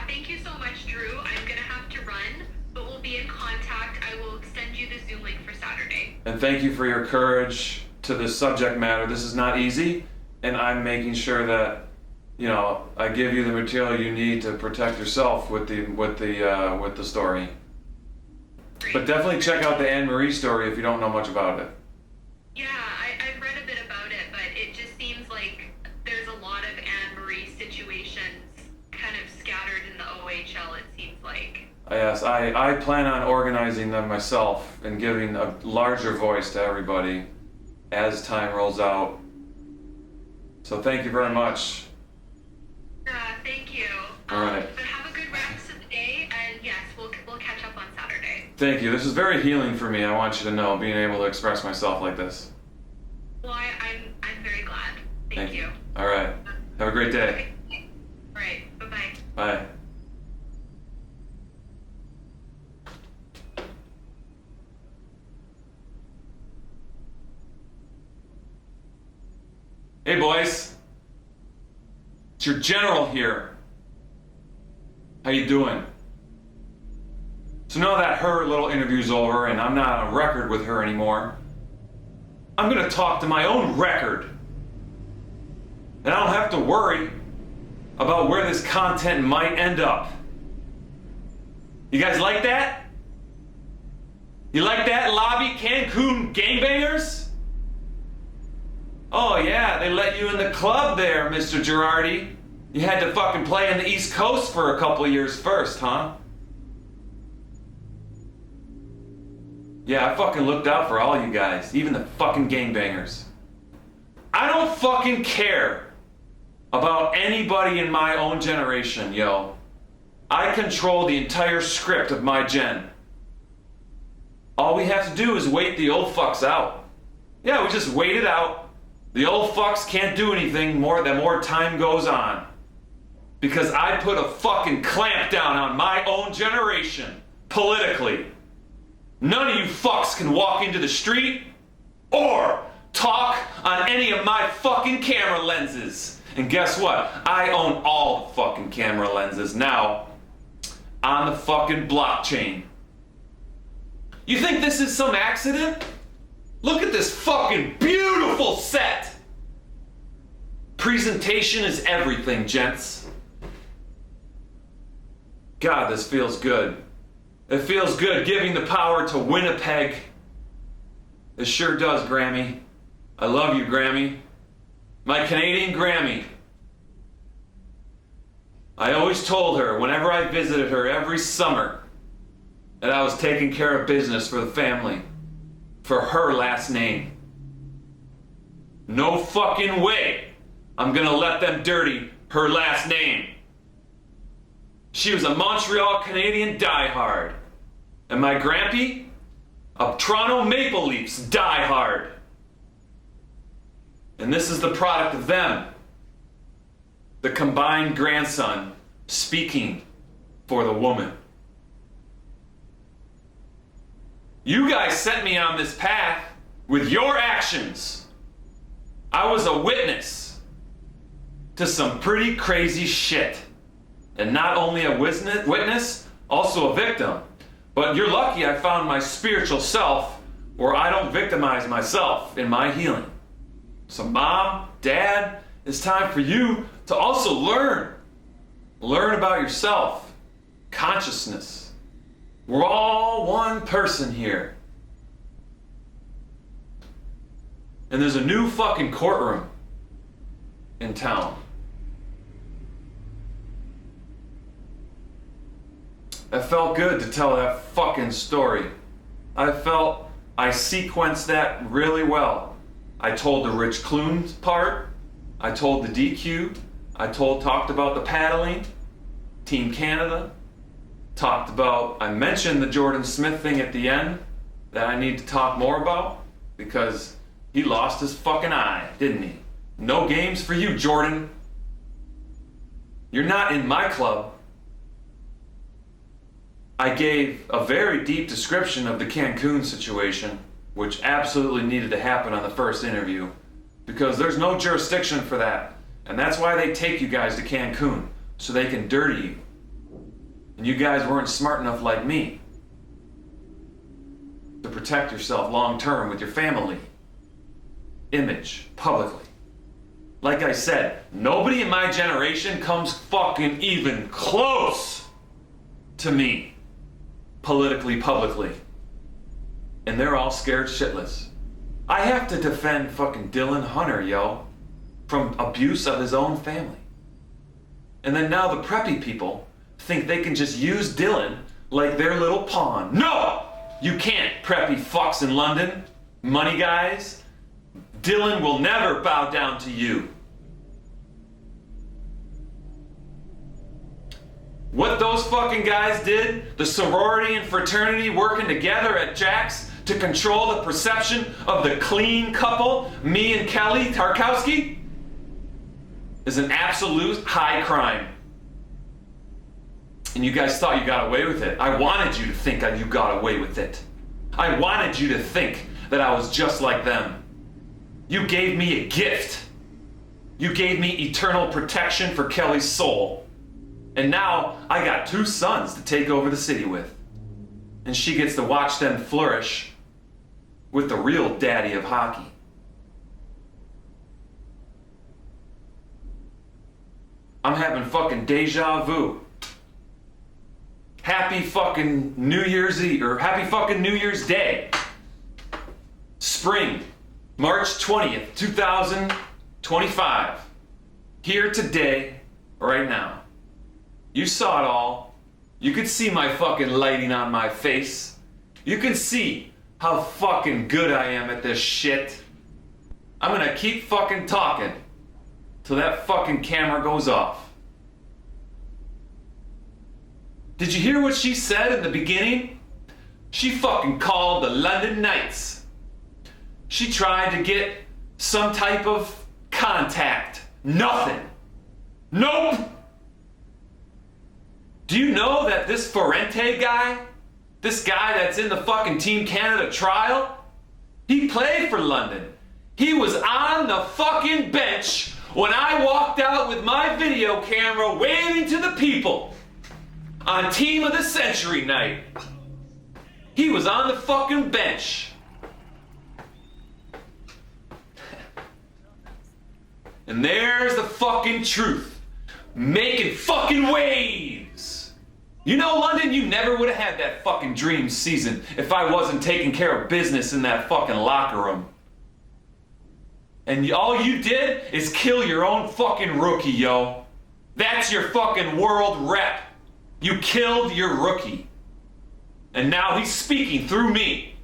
thank you so much, Drew. I'm gonna have to run, but we'll be in contact. I will send you the Zoom link for Saturday. And thank you for your courage to this subject matter. This is not easy, and I'm making sure that I give you the material you need to protect yourself with the story. But definitely check out the Anne Marie story if you don't know much about it. Yeah, I've read a bit about it, but it just seems like there's a lot of Anne Marie situations kind of scattered in the OHL, it seems like. Yes, I plan on organizing them myself and giving a larger voice to everybody as time rolls out. So thank you very much. Thank you. All right. But have a good rest of the day, and yes, we'll catch up on Saturday. Thank you. This is very healing for me. I want you to know, being able to express myself like this. Well, I'm very glad. Thank you. All right. Have a great day. Okay. All right. Bye-bye. Bye. Hey, boys. It's your general here. How you doing? So now that her little interview's over and I'm not on record with her anymore, I'm gonna talk to my own record. And I don't have to worry about where this content might end up. You guys like that? You like that, lobby Cancun gangbangers? Oh yeah, they let you in the club there, Mr. Girardi. You had to fucking play in the East Coast for a couple years first, huh? Yeah, I fucking looked out for all you guys, even the fucking gangbangers. I don't fucking care about anybody in my own generation, yo. I control the entire script of my gen. All we have to do is wait the old fucks out. Yeah, we just wait it out. The old fucks can't do anything the more time goes on. Because I put a fucking clamp down on my own generation, politically. None of you fucks can walk into the street or talk on any of my fucking camera lenses. And guess what? I own all the fucking camera lenses now on the fucking blockchain. You think this is some accident? Look at this fucking beautiful set. Presentation is everything, gents. God, this feels good. It feels good giving the power to Winnipeg. It sure does, Grammy. I love you, Grammy. My Canadian Grammy. I always told her whenever I visited her every summer that I was taking care of business for the family. For her last name. No fucking way I'm gonna let them dirty her last name. She was a Montreal Canadian diehard. And my grampy, a Toronto Maple Leafs diehard. And this is the product of them. The combined grandson speaking for the woman. You guys sent me on this path with your actions. I was a witness to some pretty crazy shit. And not only a witness, also a victim. But you're lucky I found my spiritual self where I don't victimize myself in my healing. So Mom, Dad, it's time for you to also learn. Learn about yourself. Consciousness. We're all one person here. And there's a new fucking courtroom in town. It felt good to tell that fucking story. I felt I sequenced that really well. I told the Rich Clune part. I told the DQ. I talked about the paddling. Team Canada. I mentioned the Jordan Smith thing at the end that I need to talk more about because he lost his fucking eye, didn't he? No games for you, Jordan. You're not in my club. I gave a very deep description of the Cancun situation, which absolutely needed to happen on the first interview because there's no jurisdiction for that. And that's why they take you guys to Cancun, so they can dirty you. And you guys weren't smart enough like me to protect yourself long term with your family image publicly. Like I said, nobody in my generation comes fucking even close to me politically, publicly. and they're all scared shitless. I have to defend fucking Dylan Hunter, yo, from abuse of his own family. And then now the preppy people think they can just use Dylan like their little pawn. No! You can't, preppy fucks in London. Money guys. Dylan will never bow down to you. What those fucking guys did, the sorority and fraternity working together at Jack's to control the perception of the clean couple, me and Kelly Tarkowski, is an absolute high crime. And you guys thought you got away with it. I wanted you to think that you got away with it. I wanted you to think that I was just like them. You gave me a gift. You gave me eternal protection for Kelly's soul. And now I got 2 sons to take over the city with. And she gets to watch them flourish with the real daddy of hockey. I'm having fucking DeJaVu. Happy fucking New Year's Eve, or happy fucking New Year's Day. Spring, March 20th, 2025. Here today, right now. You saw it all. You could see my fucking lighting on my face. You can see how fucking good I am at this shit. I'm gonna keep fucking talking till that fucking camera goes off. Did you hear what she said in the beginning? She fucking called the London Knights. She tried to get some type of contact. Nothing. Nope. Do you know that this Fraternity guy, this guy that's in the fucking Team Canada trial, he played for London. He was on the fucking bench when I walked out with my video camera waving to the people on Team of the Century night. He was on the fucking bench. And there's the fucking truth. Making fucking waves. You know, London, you never would have had that fucking dream season if I wasn't taking care of business in that fucking locker room. And all you did is kill your own fucking rookie, yo. That's your fucking world rep. You killed your rookie. And now he's speaking through me.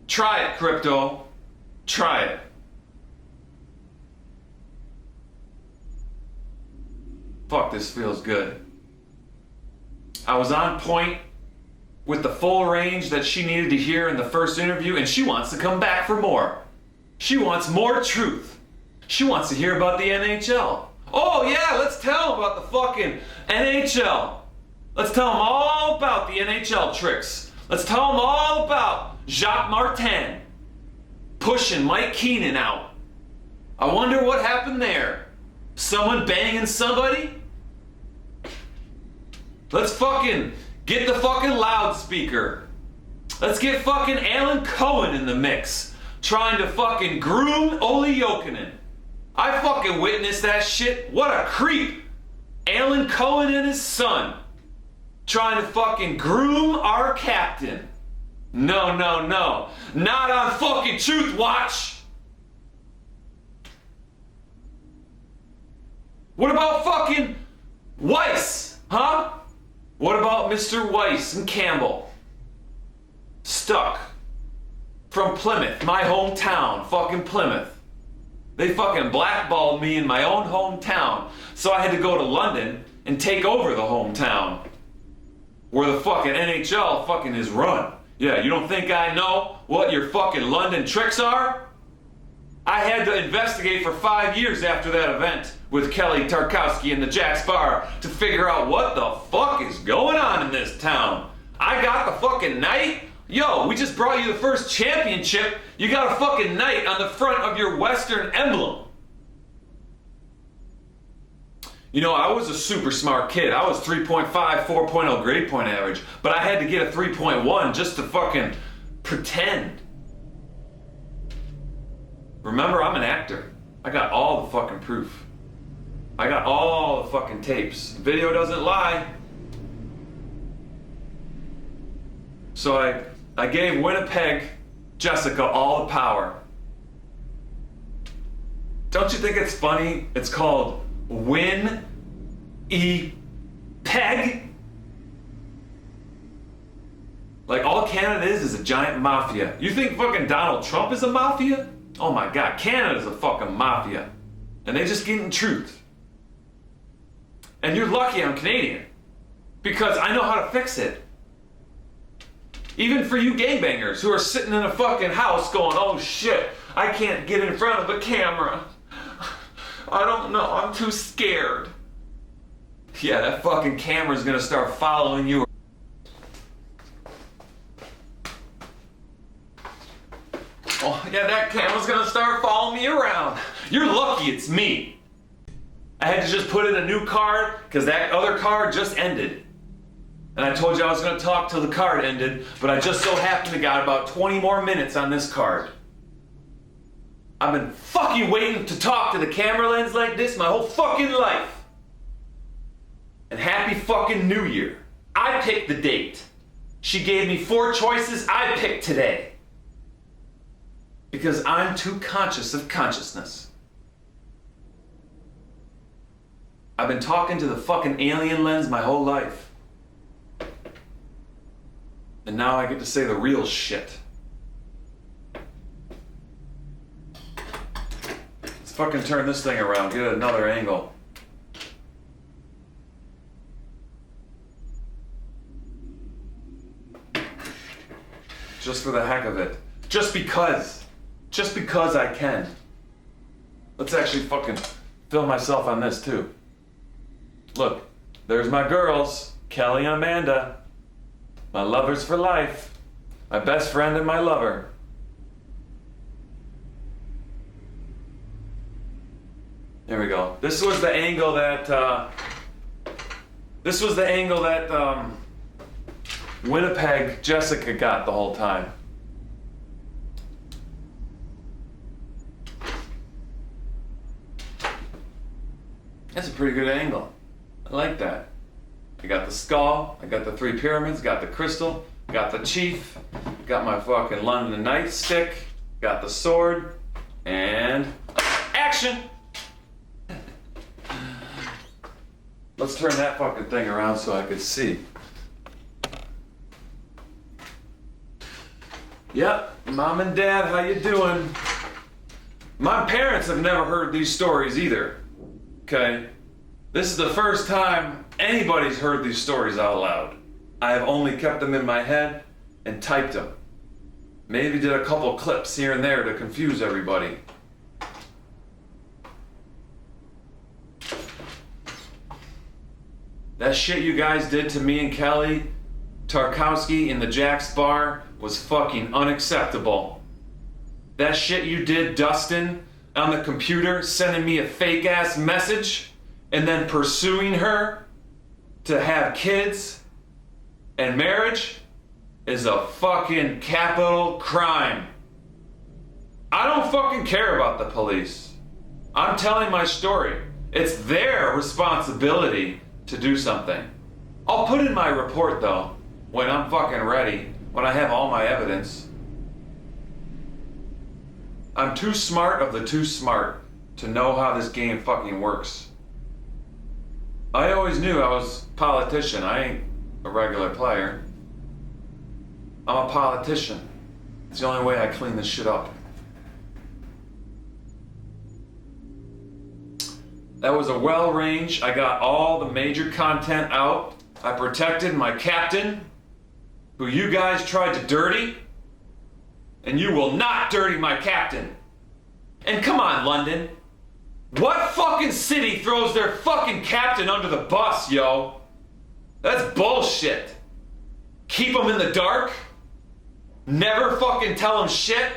Try it, Crypto. Try it. Fuck, this feels good. I was on point with the full range that she needed to hear in the first interview, and she wants to come back for more. She wants more truth. She wants to hear about the NHL. Oh yeah, let's tell them about the fucking NHL. Let's tell them all about the NHL tricks. Let's tell them all about Jacques Martin pushing Mike Keenan out. I wonder what happened there. Someone banging somebody? Let's fucking get the fucking loudspeaker. Let's get fucking Alan Cohen in the mix, trying to fucking groom Olli Jokinen. I fucking witnessed that shit. What a creep. Alan Cohen and his son trying to fucking groom our captain. No, no, no. Not on fucking Truth Watch. What about fucking Weiss, huh? What about Mr. Weiss and Campbell? Stuck. From Plymouth, my hometown, fucking Plymouth. They fucking blackballed me in my own hometown, so I had to go to London and take over the hometown where the fucking NHL fucking is run. Yeah, you don't think I know what your fucking London tricks are? I had to investigate for 5 years after that event with Kelly Tarkowski and the Jack's Bar to figure out what the fuck is going on in this town. I got the fucking knight. Yo, we just brought you the first championship. You got a fucking knight on the front of your Western emblem. You know, I was a super smart kid. I was 3.5, 4.0 grade point average, but I had to get a 3.1 just to fucking pretend. Remember, I'm an actor. I got all the fucking proof. I got all the fucking tapes. Video doesn't lie. So I gave Winnipeg Jessica all the power. Don't you think it's funny? It's called Win-E-Peg? Like, all Canada is a giant mafia. You think fucking Donald Trump is a mafia? Oh my God, Canada's a fucking mafia. And they just getting truth. And you're lucky I'm Canadian. Because I know how to fix it. Even for you gangbangers who are sitting in a fucking house going, oh shit, I can't get in front of the camera. I don't know, I'm too scared. Yeah, that fucking camera's gonna start following you. Oh, yeah, that camera's gonna start following me around. You're lucky it's me. I had to just put in a new card because that other card just ended. And I told you I was gonna talk till the card ended, but I just so happened to got about 20 more minutes on this card. I've been fucking waiting to talk to the camera lens like this my whole fucking life. And happy fucking New Year. I picked the date. She gave me 4 choices, I picked today. Because I'm too conscious of consciousness. I've been talking to the fucking alien lens my whole life. And now I get to say the real shit. Let's fucking turn this thing around, get another angle. Just for the heck of it. Just because I can. Let's actually fucking film myself on this too. Look, there's my girls, Kelly and Amanda. My lovers for life. My best friend and my lover. There we go. This was the angle that, Winnipeg Jessica got the whole time. That's a pretty good angle. I like that. I got the skull, I got the 3 pyramids, got the crystal, got the chief, got my fucking London nightstick, got the sword, and action! Let's turn that fucking thing around so I could see. Yep, Mom and Dad, how you doing? My parents have never heard these stories either, okay? This is the first time anybody's heard these stories out loud. I have only kept them in my head and typed them. Maybe did a couple clips here and there to confuse everybody. That shit you guys did to me and Kelly Tarkowski in the Jack's bar was fucking unacceptable. That shit you did, Dustin, on the computer, sending me a fake ass message and then pursuing her to have kids and marriage is a fucking capital crime. I don't fucking care about the police. I'm telling my story. It's their responsibility to do something. I'll put in my report though, when I'm fucking ready, when I have all my evidence. I'm too smart of the too smart to know how this game fucking works. I always knew I was a politician. I ain't a regular player. I'm a politician. It's the only way I clean this shit up. That was a well range. I got all the major content out. I protected my captain, who you guys tried to dirty. And you will not dirty my captain. And come on, London. What fucking city throws their fucking captain under the bus, yo? That's bullshit. Keep him in the dark? Never fucking tell him shit?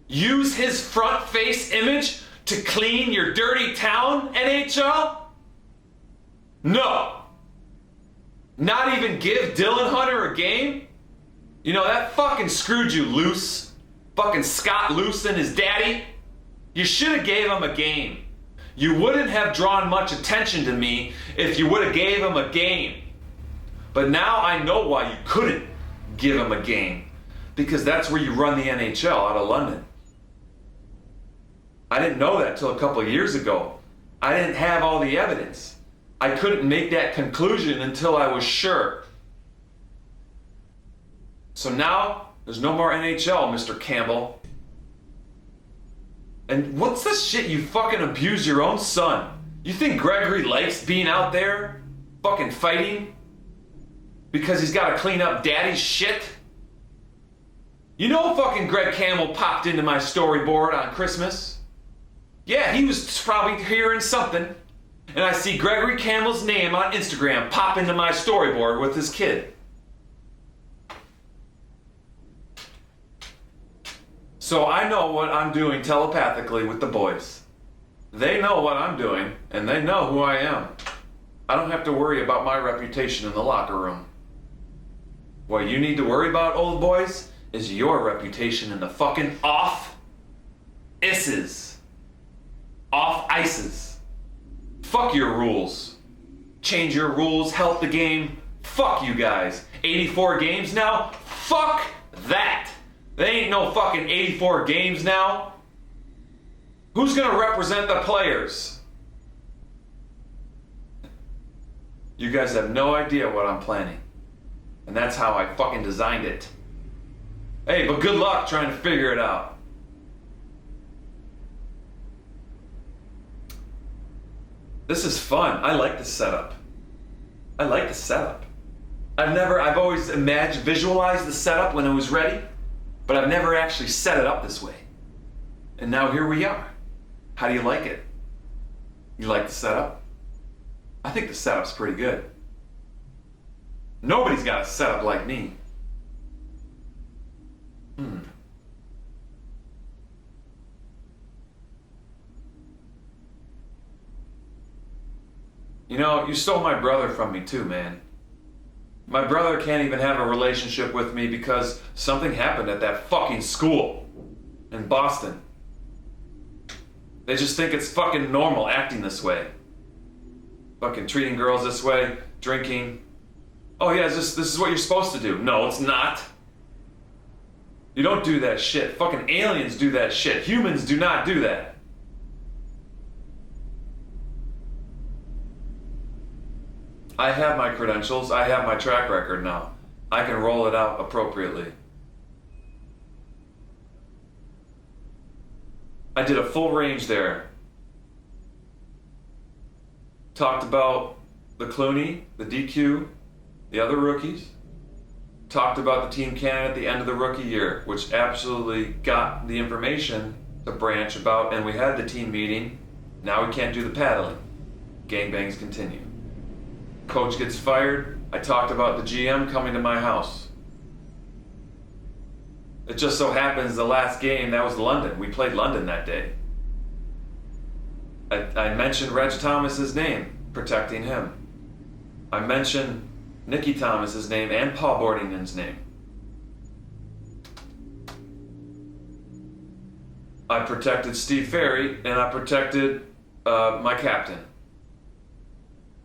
Use his front face image to clean your dirty town, NHL? No. Not even give Dylan Hunter a game? You know, that fucking screwed you loose. Fucking Scott Loose and his daddy. You should have gave him a game. You wouldn't have drawn much attention to me if you would have gave him a game. But now I know why you couldn't, give him a game. Because that's where you run the NHL, out of London. I didn't know that till a couple of years ago. I didn't have all the evidence. I couldn't make that conclusion until I was sure. So now, there's no more NHL, Mr. Campbell. And what's the shit you fucking abuse your own son? You think Gregory likes being out there fucking fighting because he's got to clean up daddy's shit? You know fucking Greg Campbell popped into my storyboard on Christmas. Yeah, he was probably hearing something. And I see Gregory Campbell's name on Instagram pop into my storyboard with his kid. So I know what I'm doing telepathically with the boys. They know what I'm doing, and they know who I am. I don't have to worry about my reputation in the locker room. What you need to worry about, old boys, is your reputation in the fucking off-ices. Off-ices. Fuck your rules. Change your rules, help the game. Fuck you guys. 84 games now? Fuck that. There ain't no fucking 84 games now. Who's gonna represent the players? You guys have no idea what I'm planning. And that's how I fucking designed it. Hey, but good luck trying to figure it out. This is fun. I like the setup. I've always visualized the setup when it was ready, but I've never actually set it up this way. And now here we are. How do you like it? You like the setup? I think the setup's pretty good. Nobody's got a setup like me. You know, you stole my brother from me too, man. My brother can't even have a relationship with me because something happened at that fucking school in Boston. They just think it's fucking normal acting this way. Fucking treating girls this way, drinking. Oh yeah, this is what you're supposed to do. No, it's not. You don't do that shit. Fucking aliens do that shit. Humans do not do that. I have my credentials. I have my track record now. I can roll it out appropriately. I did a full range there. Talked about the Clooney, the DQ, the other rookies. Talked about the team Canada at the end of the rookie year, which absolutely got the information to branch about, and we had the team meeting. Now we can't do the paddling. Gangbangs continue. Coach gets fired. I talked about the GM coming to my house. It just so happens the last game, that was London. We played London that day. I mentioned Reg Thomas's name, protecting him. I mentioned Nicky Thomas's name and Paul Boardington's name. I protected Steve Ferry, and I protected my captain.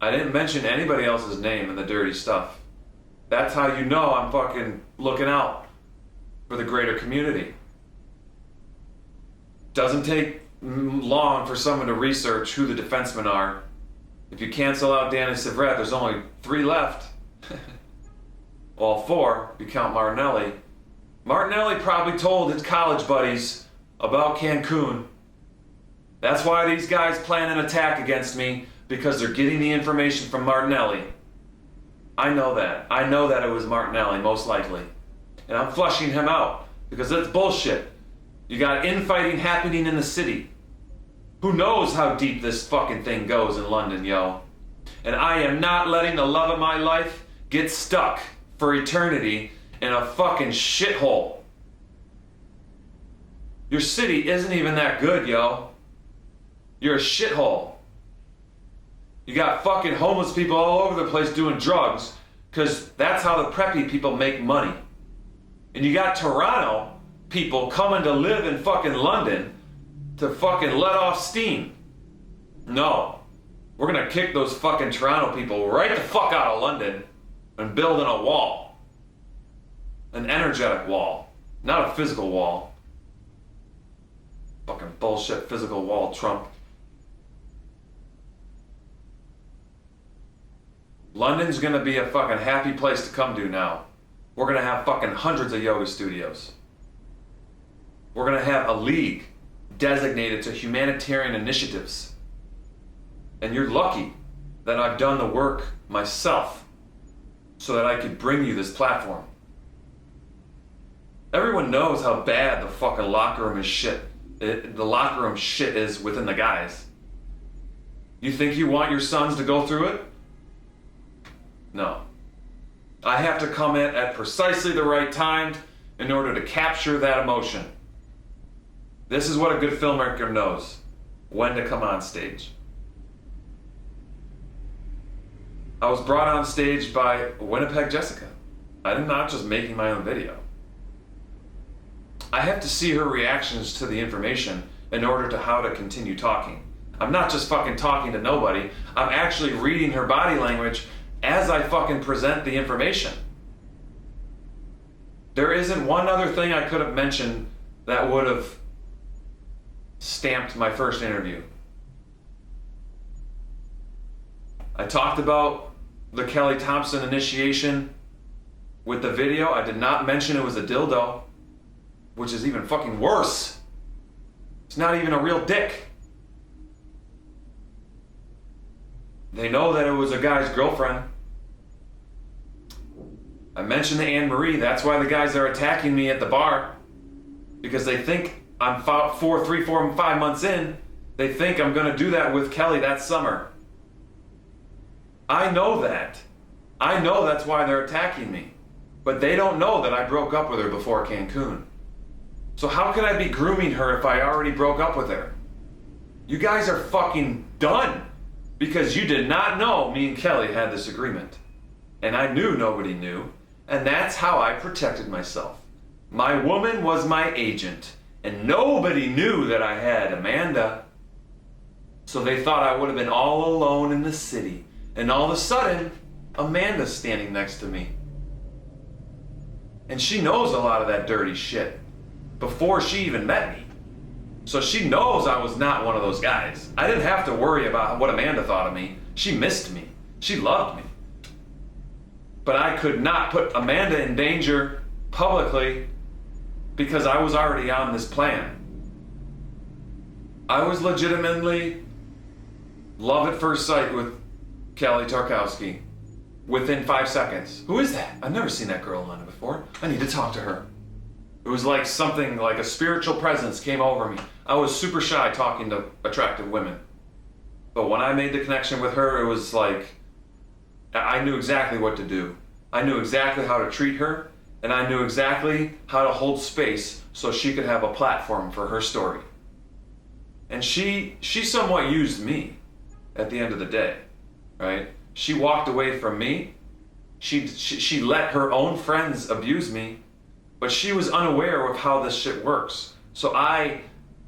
I didn't mention anybody else's name in the dirty stuff. That's how you know I'm fucking looking out for the greater community. Doesn't take long for someone to research who the defensemen are. If you cancel out Danny Sevret, there's only 3 left. Well, 4, if you count Martinelli. Martinelli probably told his college buddies about Cancun. That's why these guys plan an attack against me, because they're getting the information from Martinelli. I know that. I know that it was Martinelli, most likely. And I'm flushing him out, because that's bullshit. You got infighting happening in the city. Who knows how deep this fucking thing goes in London, yo? And I am not letting the love of my life get stuck for eternity in a fucking shithole. Your city isn't even that good, yo. You're a shithole. You got fucking homeless people all over the place doing drugs, because that's how the preppy people make money. And you got Toronto people coming to live in fucking London to fucking let off steam. No. We're gonna kick those fucking Toronto people right the fuck out of London and build in a wall. An energetic wall, not a physical wall. Fucking bullshit physical wall, Trump. London's gonna be a fucking happy place to come to now. We're gonna have fucking hundreds of yoga studios. We're gonna have a league designated to humanitarian initiatives. And you're lucky that I've done the work myself so that I could bring you this platform. Everyone knows how bad the fucking locker room is shit. The locker room shit is within the guys. You think you want your sons to go through it? No. I have to come in at precisely the right time in order to capture that emotion. This is what a good filmmaker knows, when to come on stage. I was brought on stage by Winnipeg Jessica. I'm not just making my own video. I have to see her reactions to the information in order to how to continue talking. I'm not just fucking talking to nobody. I'm actually reading her body language as I fucking present the information. There isn't one other thing I could have mentioned that would have stamped my first interview. I talked about the Kelly Thomson initiation with the video. I did not mention it was a dildo, which is even fucking worse. It's not even a real dick. They know that it was a guy's girlfriend. I mentioned the Anne Marie. That's why the guys are attacking me at the bar. Because they think I'm 5 months in. They think I'm going to do that with Kelly that summer. I know that. I know that's why they're attacking me. But they don't know that I broke up with her before Cancun. So how could I be grooming her if I already broke up with her? You guys are fucking done. Because you did not know me and Kelly had this agreement. And I knew nobody knew. And that's how I protected myself. My woman was my agent. And nobody knew that I had Amanda. So they thought I would have been all alone in the city. And all of a sudden, Amanda's standing next to me. And she knows a lot of that dirty shit before she even met me. So she knows I was not one of those guys. I didn't have to worry about what Amanda thought of me. She missed me. She loved me. But I could not put Amanda in danger publicly because I was already on this plan. I was legitimately love at first sight with Kelly Tarkowski within 5 seconds. Who is that? I've never seen that girl in London before. I need to talk to her. It was like something, like a spiritual presence came over me. I was super shy talking to attractive women. But when I made the connection with her, it was like, I knew exactly what to do. I knew exactly how to treat her, and I knew exactly how to hold space so she could have a platform for her story. And she somewhat used me at the end of the day, right? She walked away from me. She let her own friends abuse me, but she was unaware of how this shit works. So I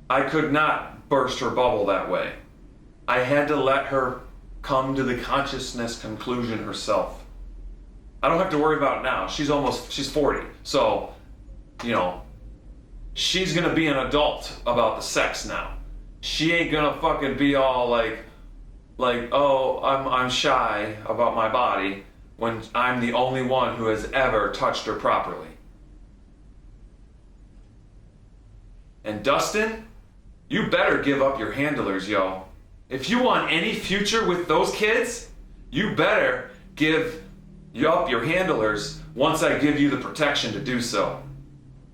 could not burst her bubble that way. I had to let her come to the consciousness conclusion herself. I don't have to worry about it now. She's 40. So, you know, she's gonna be an adult about the sex now. She ain't gonna fucking be all like, oh, I'm shy about my body when I'm the only one who has ever touched her properly. And Dustin, you better give up your handlers, yo. If you want any future with those kids, you better give up your handlers once I give you the protection to do so.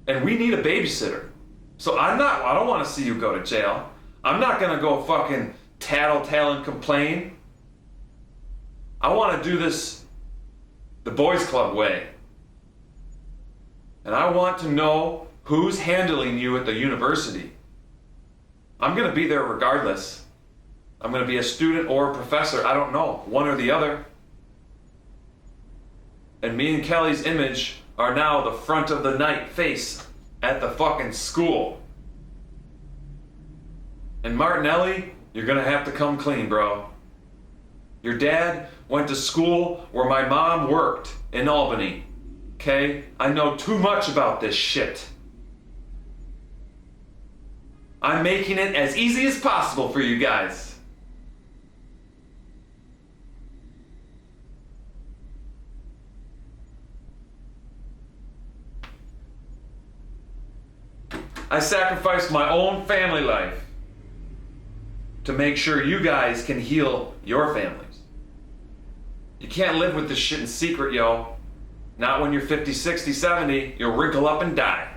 And we need a babysitter. So I don't want to see you go to jail. I'm not gonna go fucking tattletale and complain. I want to do this the boys club way. And I want to know who's handling you at the university. I'm gonna be there regardless. I'm gonna be a student or a professor, I don't know, one or the other. And me and Kelly's image are now the front of the night face at the fucking school. And Martinelli, you're gonna have to come clean, bro. Your dad went to school where my mom worked in Albany. okay? I know too much about this shit. I'm making it as easy as possible for you guys. I sacrificed my own family life to make sure you guys can heal your families. You can't live with this shit in secret, yo. Not when you're 50, 60, 70, you'll wrinkle up and die.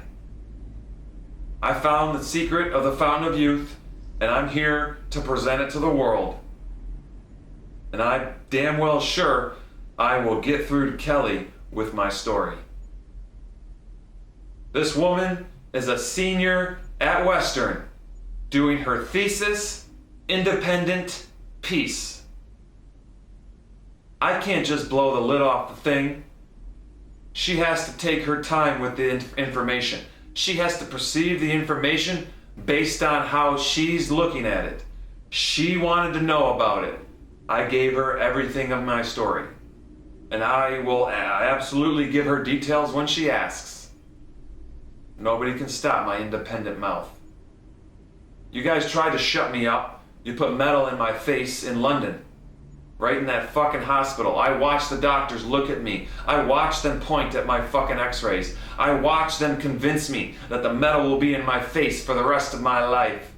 I found the secret of the fountain of youth, and I'm here to present it to the world. And I'm damn well sure I will get through to Kelly with my story. This woman is a senior at Western doing her thesis, independent piece. I can't just blow the lid off the thing. She has to take her time with the information. She has to perceive the information based on how she's looking at it. She wanted to know about it. I gave her everything of my story. And I will absolutely give her details when she asks. Nobody can stop my independent mouth. You guys tried to shut me up. You put metal in my face in London. Right in that fucking hospital. I watched the doctors look at me. I watched them point at my fucking x-rays. I watched them convince me that the metal will be in my face for the rest of my life.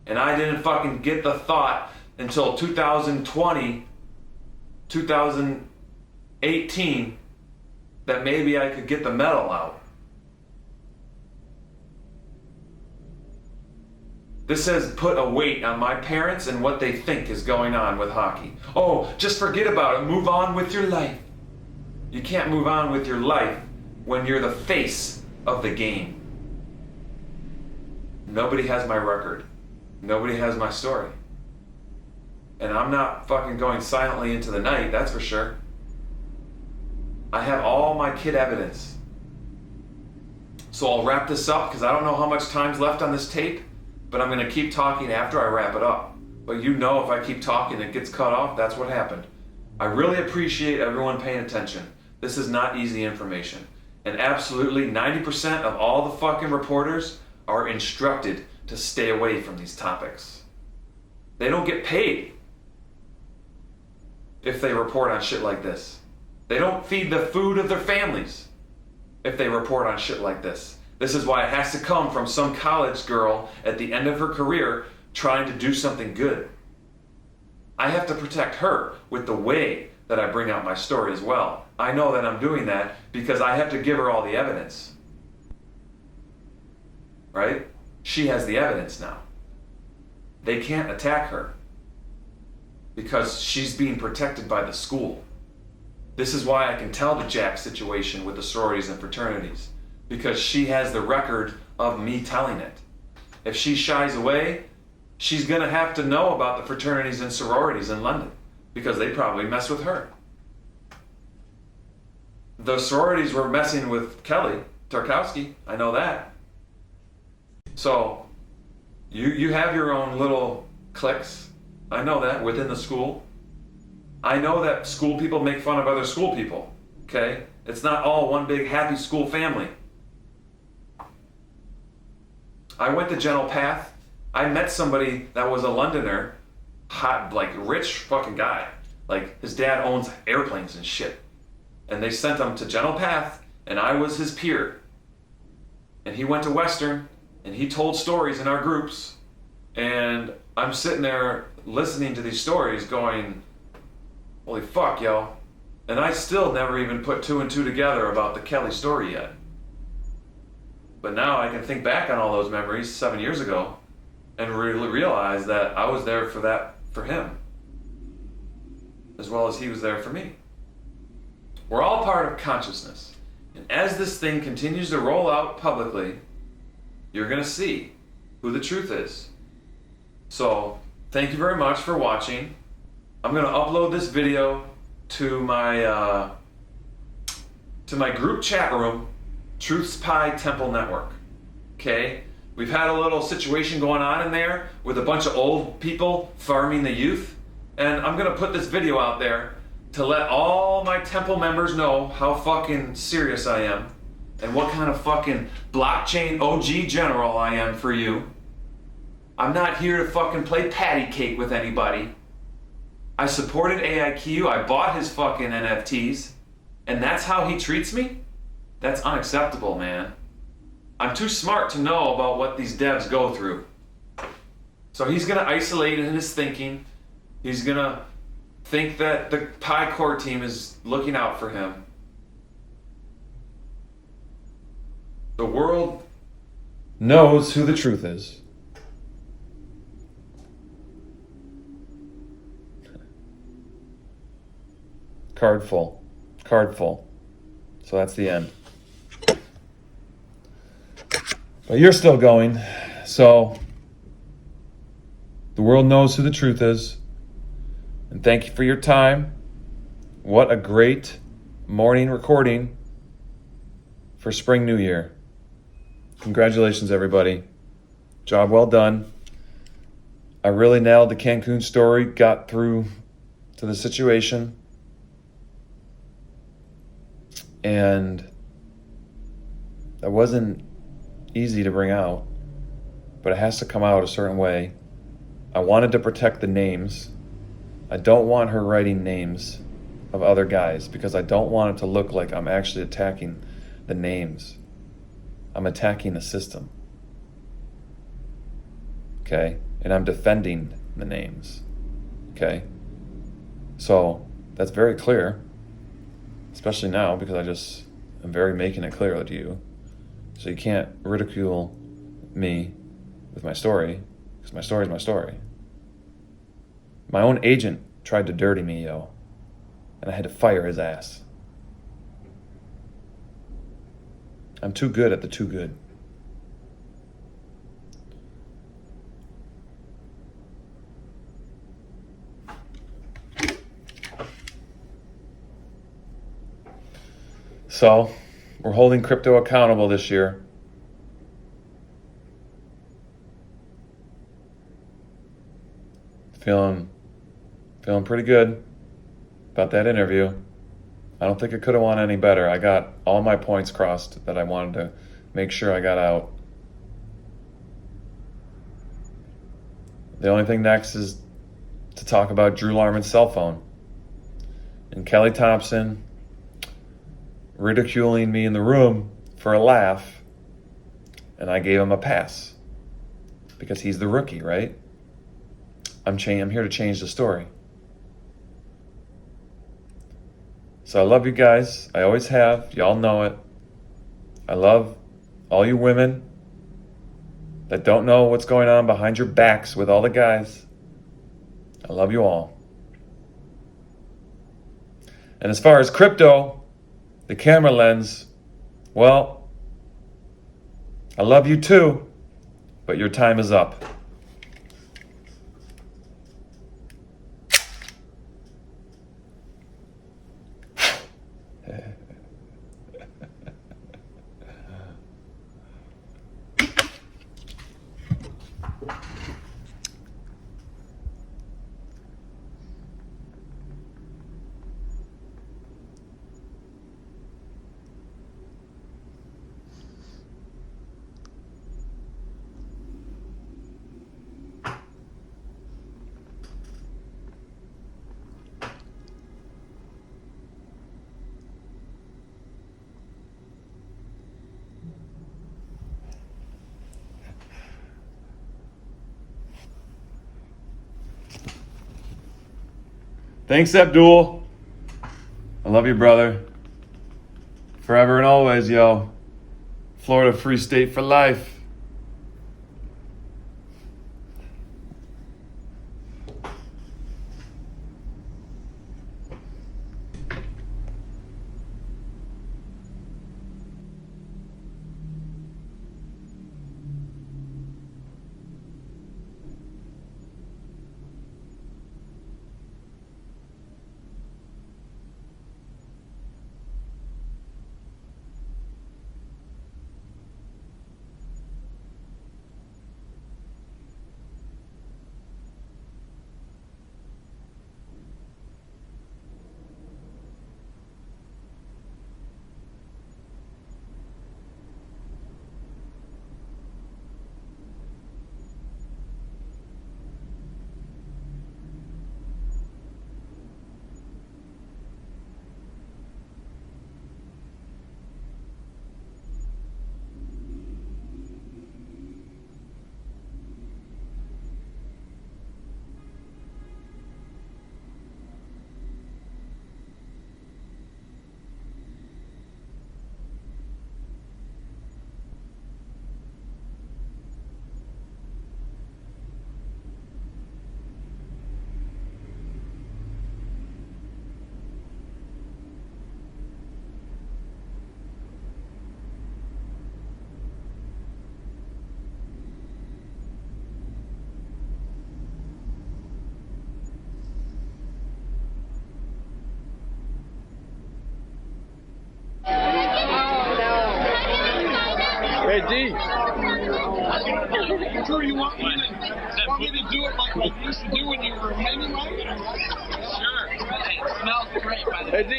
And I didn't fucking get the thought until 2020, 2018, that maybe I could get the metal out. This has put a weight on my parents and what they think is going on with hockey. Oh, just forget about it. Move on with your life. You can't move on with your life when you're the face of the game. Nobody has my record. Nobody has my story. And I'm not fucking going silently into the night, that's for sure. I have all my kid evidence. So I'll wrap this up because I don't know how much time's left on this tape. But I'm going to keep talking after I wrap it up. But you know if I keep talking it gets cut off, that's what happened. I really appreciate everyone paying attention. This is not easy information. And absolutely 90% of all the fucking reporters are instructed to stay away from these topics. They don't get paid if they report on shit like this. They don't feed the food of their families if they report on shit like this. This is why it has to come from some college girl at the end of her career trying to do something good. I have to protect her with the way that I bring out my story as well. I know that I'm doing that because I have to give her all the evidence. Right? She has the evidence now. They can't attack her because she's being protected by the school. This is why I can tell the Jack situation with the sororities and fraternities. Because she has the record of me telling it. If she shies away, she's going to have to know about the fraternities and sororities in London because they probably mess with her. The sororities were messing with Kelly Tarkowski. I know that. So you have your own little cliques. I know that within the school. I know that school people make fun of other school people. Okay? It's not all one big happy school family. I went to General Path. I met somebody that was a Londoner, hot, like rich fucking guy. Like his dad owns airplanes and shit. And they sent him to General Path, and I was his peer. And he went to Western, and he told stories in our groups. And I'm sitting there listening to these stories going, holy fuck, yo. And I still never even put two and two together about the Kelly story yet. But now I can think back on all those memories 7 years ago and really realize that I was there for him, as well as he was there for me. We're all part of consciousness. And as this thing continues to roll out publicly, you're going to see who the truth is. So, thank you very much for watching. I'm going to upload this video to my group chat room, Truth's Pie Temple Network. Okay? We've had a little situation going on in there with a bunch of old people farming the youth. And I'm going to put this video out there to let all my temple members know how fucking serious I am and what kind of fucking blockchain OG general I am for you. I'm not here to fucking play patty cake with anybody. I supported AIQ, I bought his fucking NFTs, and that's how he treats me? That's unacceptable, man. I'm too smart to know about what these devs go through. So he's gonna isolate in his thinking. He's gonna think that the Pi Core team is looking out for him. The world knows who the truth is. Card full. Card full. So that's the end. But you're still going. So the world knows who the truth is. And thank you for your time. What a great morning recording for Spring New Year. Congratulations, everybody. Job well done. I really nailed the Cancun story, got through to the situation. And that wasn't easy to bring out, but it has to come out a certain way. I wanted to protect the names. I don't want her writing names of other guys because I don't want it to look like I'm actually attacking the names. I'm attacking the system. Okay? And I'm defending the names. Okay? So that's very clear. Especially now, because I'm very making it clear to you. So you can't ridicule me with my story, because my story is my story. My own agent tried to dirty me, yo. And I had to fire his ass. I'm too good at the too good. So, we're holding crypto accountable this year. Feeling pretty good about that interview. I don't think it could have won any better. I got all my points crossed that I wanted to make sure I got out. The only thing next is to talk about Drew Larman's cell phone. And Kelly Thomson ridiculing me in the room for a laugh, and I gave him a pass because he's the rookie, right? I'm here to change the story. So I love you guys. I always have. Y'all know it. I love all you women that don't know what's going on behind your backs with all the guys. I love you all. And as far as crypto, the camera lens, well, I love you too, but your time is up. Thanks, Abdul. I love you, brother. Forever and always, yo. Florida Free State for life. Hey, D. Drew, you want me to do it like I used to do when you were a mini mic? Sure. It smells great, by the way. Hey, D.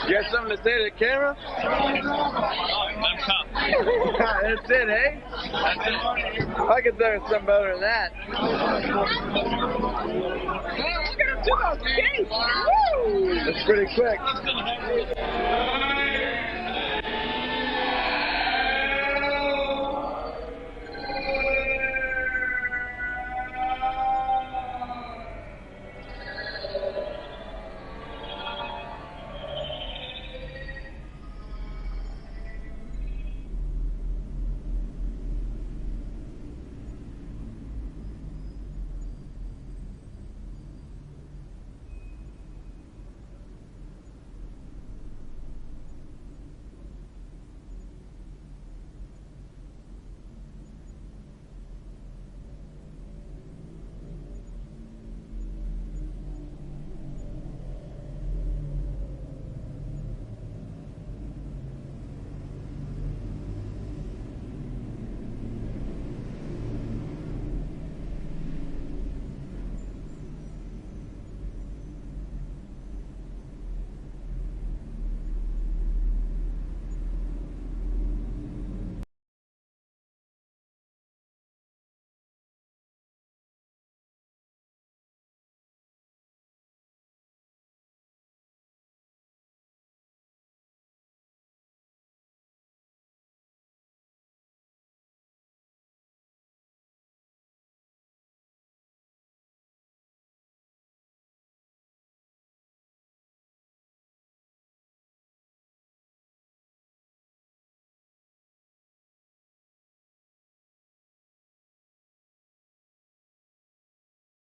You got something to say to the camera? I'm cup. That's it, hey? That's it. I could think of something better than that. Man, look at him do those games. Woo! That's pretty quick.